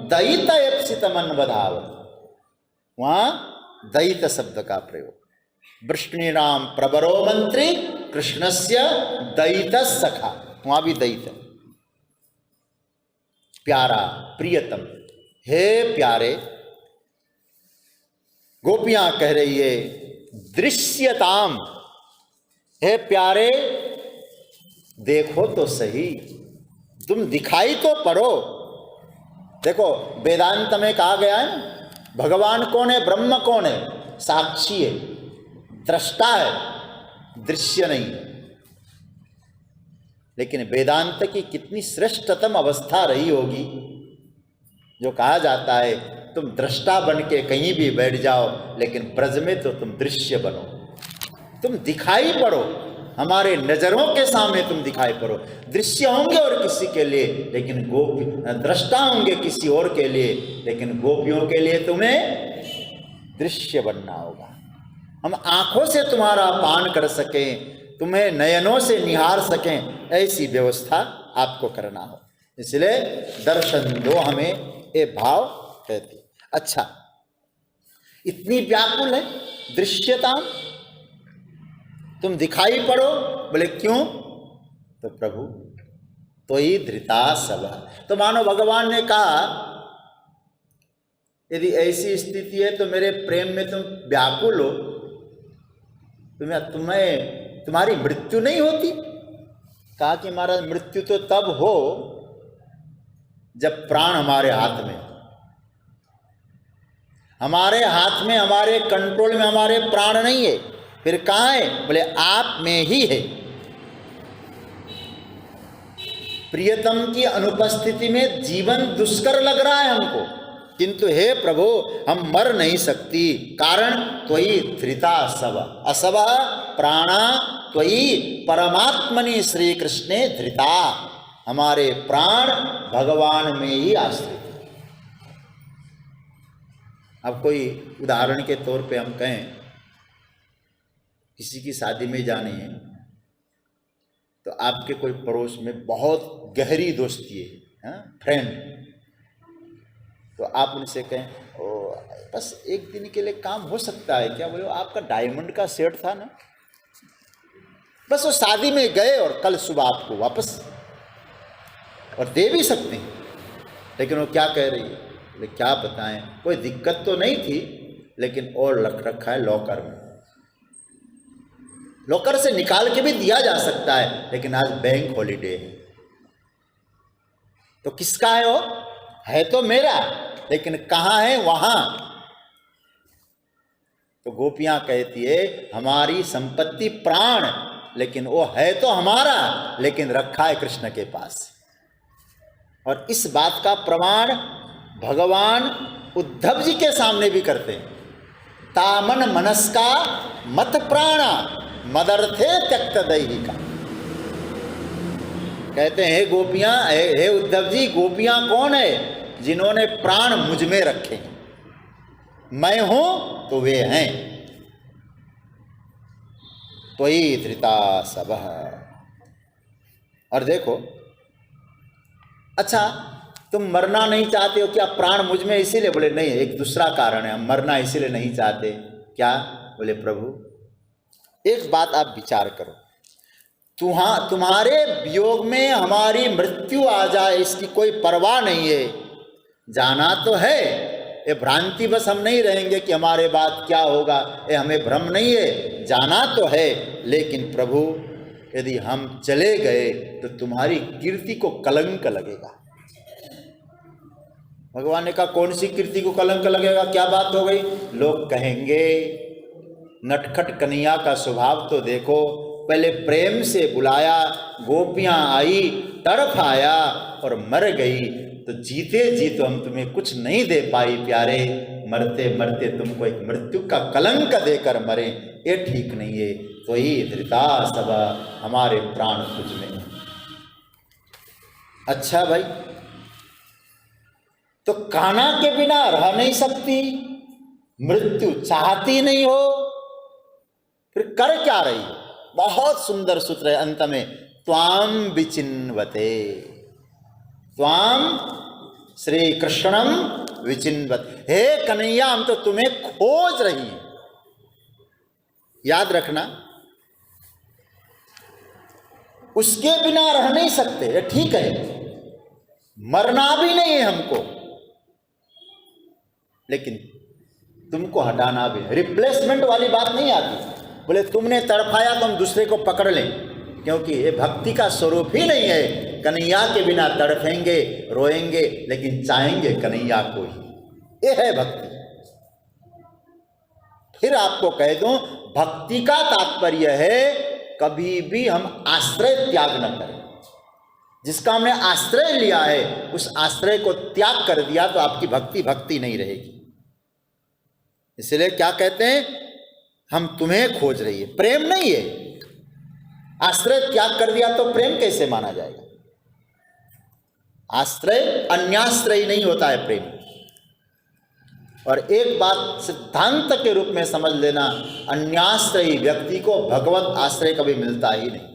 दयित एप्सितमन बधाव। वहां दयित शब्द का प्रयोग। वृष्णीनाम प्रबरो मंत्री कृष्णस्य दयित सखा, वहां भी दयित, प्यारा, प्रियतम, हे प्यारे। गोपियां कह रही है दृश्यताम, हे प्यारे देखो तो सही, तुम दिखाई तो पड़ो। देखो वेदांत में कहा गया है भगवान कौन है, ब्रह्म कौन है? साक्षी है, दृष्टा है, दृश्य नहीं है। लेकिन वेदांत की कितनी श्रेष्ठतम अवस्था रही होगी, जो कहा जाता है तुम दृष्टा बन के कहीं भी बैठ जाओ, लेकिन ब्रज में तो तुम दृश्य बनो, तुम दिखाई पड़ो, हमारे नजरों के सामने तुम दिखाई पड़ो। दृश्य होंगे और किसी के लिए, लेकिन गोपी दृष्टा होंगे किसी और के लिए, लेकिन गोपियों के लिए तुम्हें दृश्य बनना होगा। हम आंखों से तुम्हारा पान कर सकें, तुम्हें नयनों से निहार सकें, ऐसी व्यवस्था आपको करना हो। इसलिए दर्शन दो हमें, ये भाव कहती। अच्छा, इतनी व्याकुल है दृश्यता, तुम दिखाई पड़ो। बोले क्यों? तो प्रभु तो ही धृता सब। तो मानो भगवान ने कहा यदि ऐसी स्थिति है तो मेरे प्रेम में तुम व्याकुल हो, तुम्हारी मृत्यु नहीं होती। कहा कि महाराज मृत्यु तो तब हो जब प्राण हमारे हाथ में, हमारे हाथ में, हमारे कंट्रोल में हमारे प्राण नहीं है। फिर कहाँ है? बोले आप में ही है। प्रियतम की अनुपस्थिति में जीवन दुष्कर लग रहा है हमको, किंतु हे प्रभु हम मर नहीं सकती। कारण त्वयि धृता सब असव प्राणा त्वयि परमात्मनि श्री कृष्णे धृता। हमारे प्राण भगवान में ही आश्रित है। अब कोई उदाहरण के तौर पे हम कहें, किसी की शादी में जानी है तो आपके कोई पड़ोस में बहुत गहरी दोस्ती है, फ्रेंड, तो आप उनसे कहें ओ बस एक दिन के लिए काम हो सकता है क्या? बोले आपका डायमंड का सेट था ना, बस वो शादी में गए और कल सुबह आपको वापस, और दे भी सकते हैं। लेकिन वो क्या कह रही है? बोले क्या बताएं, कोई दिक्कत तो नहीं थी लेकिन और रख रखा है लॉकर में, लॉकर से निकाल के भी दिया जा सकता है, लेकिन आज बैंक हॉलीडे है। तो किसका है वो? है तो मेरा, लेकिन कहाँ है? वहां। तो गोपियां कहती है हमारी संपत्ति प्राण, लेकिन वो है तो हमारा, लेकिन रखा है कृष्ण के पास। और इस बात का प्रमाण भगवान उद्धव जी के सामने भी करते हैं। तामन मनस्का मत प्राणा मदर्थे त्यक्त दैहिका। कहते हैं हे गोपियां, हे उद्धव जी, गोपियां कौन है? जिन्होंने प्राण मुझ में रखे, मैं हूं तो वे हैं। त्वयि धृता सबह। और देखो, अच्छा तुम मरना नहीं चाहते हो क्या? प्राण मुझ में इसीलिए? बोले नहीं, एक दूसरा कारण है, हम मरना इसीलिए नहीं चाहते। क्या? बोले प्रभु एक बात आप विचार करो, तुम्हारे वियोग में हमारी मृत्यु आ जाए इसकी कोई परवाह नहीं है। जाना तो है, ये भ्रांति बस हम नहीं रहेंगे कि हमारे बाद क्या होगा, ये हमें भ्रम नहीं है, जाना तो है। लेकिन प्रभु यदि हम चले गए तो तुम्हारी कीर्ति को कलंक लगेगा। भगवान ने कहा कौन सी कीर्ति को कलंक लगेगा? क्या बात हो गई? लोग कहेंगे नटखट कन्हैया का स्वभाव तो देखो, पहले प्रेम से बुलाया, गोपियां आई, तड़फ आया और मर गई, तो जीते जी तो हम तुम्हें कुछ नहीं दे पाई प्यारे, मरते मरते तुमको एक मृत्यु का कलंक देकर मरे, ये ठीक नहीं है। तो ही धृता सब, हमारे प्राण तुझ में। अच्छा भाई, तो कान्हा के बिना रह नहीं सकती, मृत्यु चाहती नहीं हो, फिर कर क्या रही हो? बहुत सुंदर सूत्र है अंत में, त्वाम विचिन्वते, त्वाम श्री कृष्णम विचिन्वत। हे कन्हैया, हम तो तुम्हें खोज रही हैं। याद रखना, उसके बिना रह नहीं सकते, ठीक है, मरना भी नहीं है हमको, लेकिन तुमको हटाना भी। रिप्लेसमेंट वाली बात नहीं आती। बोले तुमने तड़पाया तो हम दूसरे को पकड़ लें, क्योंकि ये भक्ति का स्वरूप ही नहीं है। कन्हैया के बिना तड़पेंगे, रोएंगे, लेकिन चाहेंगे कन्हैया को ही, ये है भक्ति। फिर आपको कह दूं, भक्ति का तात्पर्य है कभी भी हम आश्रय त्याग न करें। जिसका हमने आश्रय लिया है उस आश्रय को त्याग कर दिया तो आपकी भक्ति भक्ति नहीं रहेगी। इसलिए क्या कहते हैं, हम तुम्हें खोज रही है, प्रेम नहीं है। आश्रय त्याग कर दिया तो प्रेम कैसे माना जाएगा? आश्रय अन्याश्रय नहीं होता है प्रेम। और एक बात सिद्धांत के रूप में समझ लेना, अन्याश्रयी व्यक्ति को भगवत आश्रय कभी मिलता ही नहीं,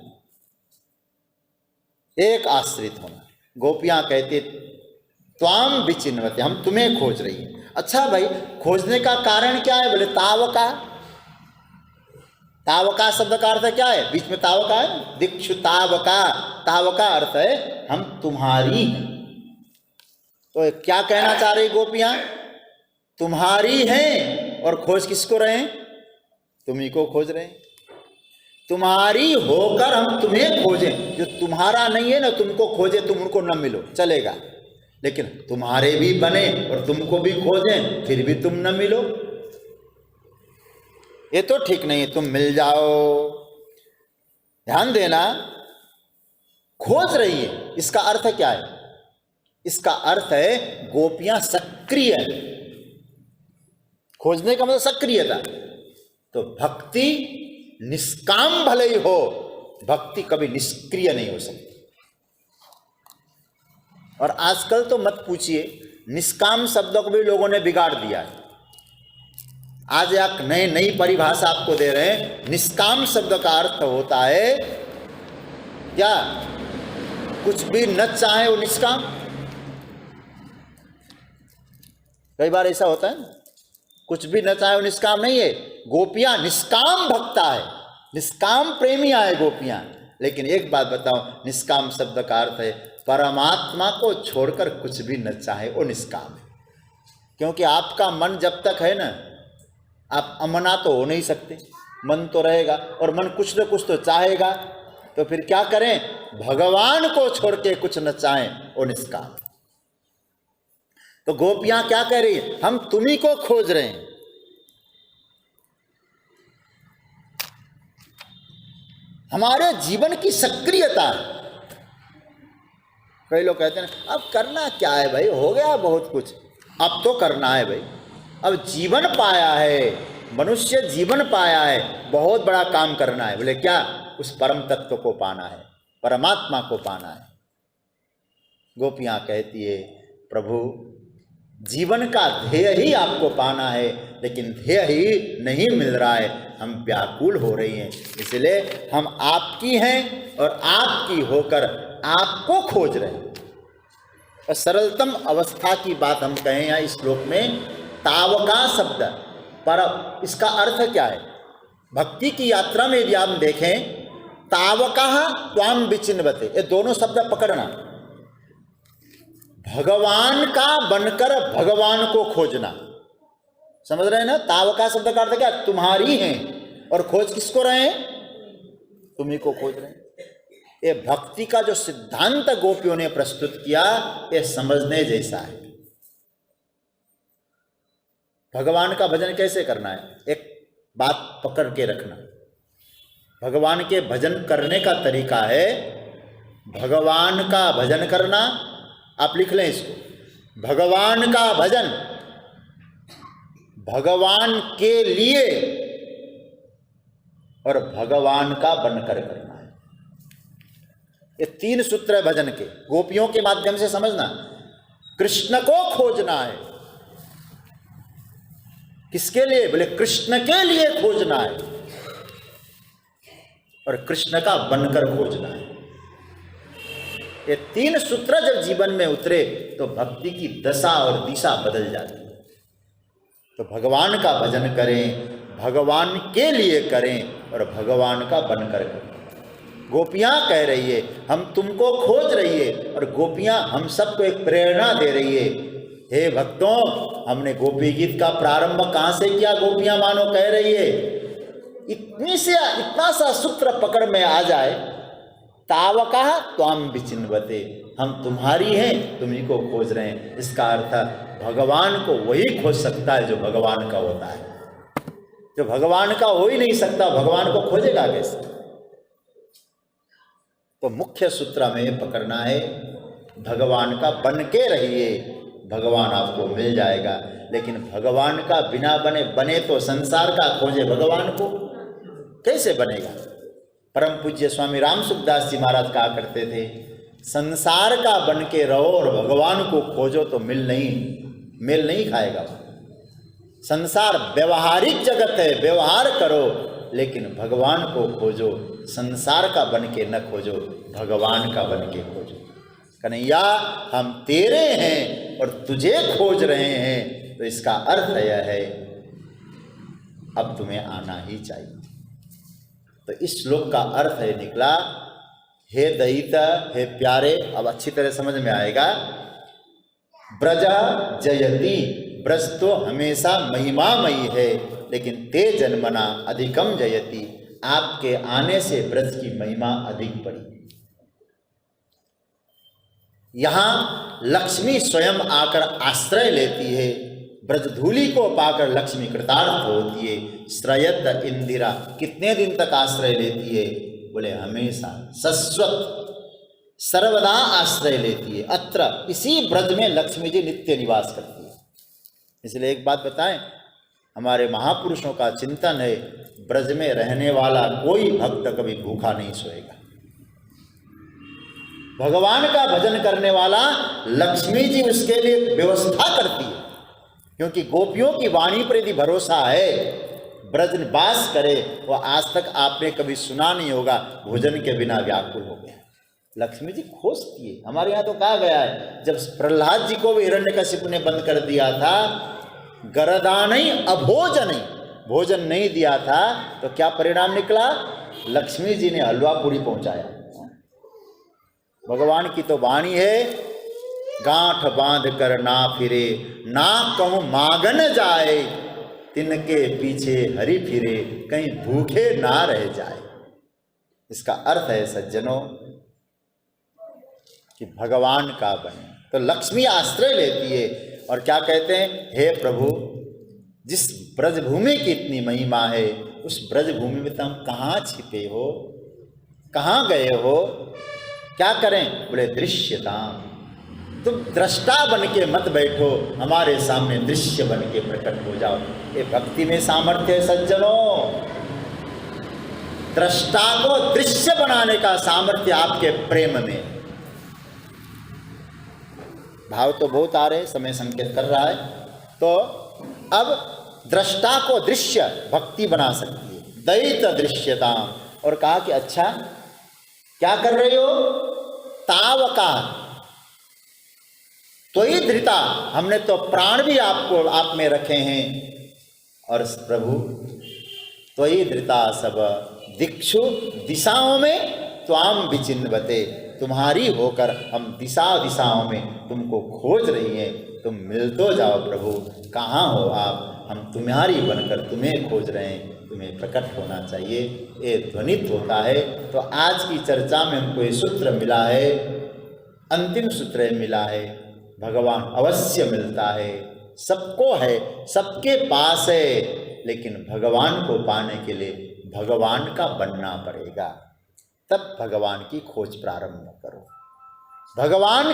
एक आश्रित होना। गोपियां कहती त्वाम विचिन्वते, हम तुम्हें खोज रही है। अच्छा भाई, खोजने का कारण क्या है? बोले तावका। तावका शब्द का अर्थ क्या है? बीच में तावका है, दीक्षु तावका। तावका अर्थ है हम तुम्हारी हैं। तो क्या कहना चाह रही गोपियां? तुम्हारी हैं, और खोज किसको रहे हैं? तुम्ही को खोज रहे हैं। तुम्हारी होकर हम तुम्हें खोजें, जो तुम्हारा नहीं है ना तुमको खोजे, तुम उनको न मिलो चलेगा, लेकिन तुम्हारे भी बने और तुमको भी खोजें फिर भी तुम न मिलो, ये तो ठीक नहीं है। तुम मिल जाओ। ध्यान देना, खोज रही है। इसका अर्थ क्या है? इसका अर्थ है गोपियां सक्रिय है। खोजने का मतलब सक्रियता। तो भक्ति निष्काम भले ही हो, भक्ति कभी निष्क्रिय नहीं हो सकती। और आजकल तो मत पूछिए, निष्काम शब्दों को भी लोगों ने बिगाड़ दिया है। आज एक नई परिभाषा आपको दे रहे हैं। निष्काम शब्द का अर्थ होता है क्या? कुछ भी न चाहे वो निष्काम। कई बार ऐसा होता है, कुछ भी न चाहे वो निष्काम नहीं है। गोपियां निष्काम भक्ता है, निष्काम प्रेमियां है गोपियां। लेकिन एक बात बताओ, निष्काम शब्द का अर्थ है परमात्मा को छोड़कर कुछ भी न चाहे वो निष्काम है। क्योंकि आपका मन जब तक है ना, आप अमना तो हो नहीं सकते। मन तो रहेगा और मन कुछ न कुछ तो चाहेगा। तो फिर क्या करें? भगवान को छोड़ के कुछ न चाहें वो निष्काम। तो गोपियां क्या कह रही है? हम तुम्ही को खोज रहे हैं। हमारे जीवन की सक्रियता। कई लोग कहते हैं अब करना क्या है भाई, हो गया बहुत कुछ, अब तो करना है भाई। अब जीवन पाया है, मनुष्य जीवन पाया है, बहुत बड़ा काम करना है। बोले क्या? उस परम तत्व को पाना है, परमात्मा को पाना है। गोपियां कहती है प्रभु जीवन का ध्येय ही आपको पाना है, लेकिन ध्येय ही नहीं मिल रहा है, हम व्याकुल हो रही हैं। इसलिए हम आपकी हैं और आपकी होकर आपको खोज रहे हैं। और सरलतम अवस्था की बात हम कहें यहाँ इस श्लोक में, तावका शब्द पर इसका अर्थ क्या है? भक्ति की यात्रा में यदि आप देखें, तावका त्वाम विचिन्वते, ये दोनों शब्द पकड़ना। भगवान का बनकर भगवान को खोजना, समझ रहे हैं ना? तावका शब्द का अर्थ क्या? तुम्हारी हैं और खोज किसको रहे हैं? तुम्ही को खोज रहे हैं। ये भक्ति का जो सिद्धांत गोपियों ने प्रस्तुत किया, ये समझने जैसा है। भगवान का भजन कैसे करना है? एक बात पकड़ के रखना। भगवान के भजन करने का तरीका है, भगवान का भजन करना। आप लिख लें इसको, भगवान का भजन भगवान के लिए और भगवान का बनकर करना है। ये तीन सूत्र है भजन के। गोपियों के माध्यम से समझना, कृष्ण को खोजना है। किसके लिए? बोले कृष्ण के लिए खोजना है और कृष्ण का बनकर खोजना है। ये तीन सूत्र जब जीवन में उतरे तो भक्ति की दशा और दिशा बदल जाती है। तो भगवान का भजन करें, भगवान के लिए करें और भगवान का बनकर करें। गोपियां कह रही है हम तुमको खोज रही है, और गोपियां हम सबको एक प्रेरणा दे रही है। हे भक्तों, हमने गोपी गीत का प्रारंभ कहां से किया? गोपियां मानो कह रही है, इतना सा सूत्र पकड़ में आ जाए, तावका त्वाम विचिन्वते, हम तुम्हारी हैं, तुम्ही को खोज रहे हैं। इसका अर्थ भगवान को वही खोज सकता है जो भगवान का होता है। जो भगवान का हो ही नहीं सकता, भगवान को खोजेगा कैसे? तो मुख्य सूत्र में ये पकड़ना है, भगवान का बन के रहिए, भगवान आपको मिल जाएगा। लेकिन भगवान का बिना बने तो संसार का खोजे भगवान को कैसे बनेगा? परम पूज्य स्वामी राम सुखदास जी महाराज कहा करते थे, संसार का बन के रहो और भगवान को खोजो तो मेल नहीं खाएगा। संसार व्यवहारिक जगत है, व्यवहार करो, लेकिन भगवान को खोजो। संसार का बन के न खोजो, भगवान का बन के खोजो। कन्हैया हम तेरे हैं और तुझे खोज रहे हैं, तो इसका अर्थ यह है अब तुम्हें आना ही चाहिए। तो इस श्लोक का अर्थ है निकला, हे दयिता, हे प्यारे, अब अच्छी तरह समझ में आएगा। ब्रजा जयति, ब्रज तो हमेशा महिमामयी है, लेकिन ते जन्मना अधिकम जयति, आपके आने से ब्रज की महिमा अधिक बढ़ी। यहाँ लक्ष्मी स्वयं आकर आश्रय लेती है, ब्रजधूलि को पाकर लक्ष्मी कृतार्थ होती है। श्रयत इंदिरा, कितने दिन तक आश्रय लेती है? बोले हमेशा, शाश्वत। सर्वदा आश्रय लेती है। अत्र इसी ब्रज में लक्ष्मी जी नित्य निवास करती है। इसलिए एक बात बताएं, हमारे महापुरुषों का चिंतन है, ब्रज में रहने वाला कोई भक्त कभी भूखा नहीं सोएगा। भगवान का भजन करने वाला लक्ष्मी जी उसके लिए व्यवस्था करती है, क्योंकि गोपियों की वाणी पर यदि भरोसा है, ब्रजवास करे, वो आज तक आपने कभी सुना नहीं होगा भोजन के बिना व्याकुल हो गया। लक्ष्मी जी खोजती है। हमारे यहाँ तो कहा गया है, जब प्रहलाद जी को भी हिरण्यकशिपु ने बंद कर दिया था, गरदानई अभोजनई, भोजन नहीं दिया था, तो क्या परिणाम निकला? लक्ष्मी जी ने हलवा पूरी पहुंचाया। भगवान की तो वाणी है, गांठ बांध कर ना फिरे, ना कहूं मागन जाए, तिनके पीछे हरि फिरे, कहीं भूखे ना रह जाए। इसका अर्थ है सज्जनों कि भगवान का बने। तो लक्ष्मी आश्रय लेती है और क्या कहते हैं, हे प्रभु, जिस ब्रजभूमि की इतनी महिमा है, उस ब्रजभूमि में तुम कहाँ छिपे हो, कहाँ गए हो, क्या करें? बोले दृश्यताम, तुम दृष्टा बन के मत बैठो, हमारे सामने दृश्य बन के प्रकट हो जाओ। ये भक्ति में सामर्थ्य है सज्जनों। दृष्टा को दृश्य बनाने का सामर्थ्य आपके प्रेम में। भाव तो बहुत आ रहे, समय संकेत कर रहा है। तो अब दृष्टा को दृश्य भक्ति बना सकती है, दैत दृश्यता। और कहा कि अच्छा क्या कर रहे हो? तावका त्वयि धृता, हमने तो प्राण भी आपको आप में रखे हैं। और प्रभु त्वयि धृता सब दिक्षु, दिशाओं में त्वाम विचिन्वते, तुम्हारी होकर हम दिशाओं में तुमको खोज रही हैं। तुम मिल तो जाओ प्रभु, कहाँ हो आप? हम तुम्हारी बनकर तुम्हें खोज रहे हैं, तुम्हें प्रकट होना चाहिए। ये ध्वनित होता है। तो आज की चर्चा में हमको ये सूत्र मिला है, अंतिम सूत्र मिला है, भगवान अवश्य मिलता है, सबको है, सबके पास है, लेकिन भगवान को पाने के लिए भगवान का बनना पड़ेगा। तब भगवान की खोज प्रारंभ करो। भगवान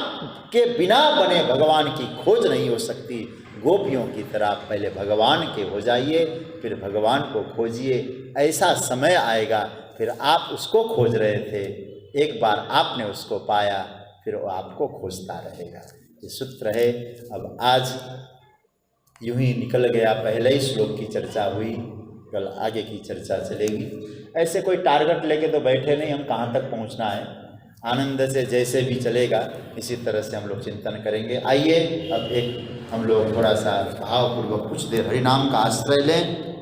के बिना बने भगवान की खोज नहीं हो सकती। गोपियों की तरह पहले भगवान के हो जाइए, फिर भगवान को खोजिए। ऐसा समय आएगा, फिर आप उसको खोज रहे थे, एक बार आपने उसको पाया, फिर वो आपको खोजता रहेगा। ये सूत्र है। अब आज यूं ही निकल गया, पहले ही श्लोक की चर्चा हुई, कल आगे की चर्चा चलेगी। ऐसे कोई टारगेट लेके तो बैठे नहीं, हम कहाँ तक पहुँचना है, आनंद से जैसे भी चलेगा इसी तरह से हम लोग चिंतन करेंगे। आइए अब एक हम लोग थोड़ा सा भावपूर्वक कुछ देर हरिनाम का आश्रय लें।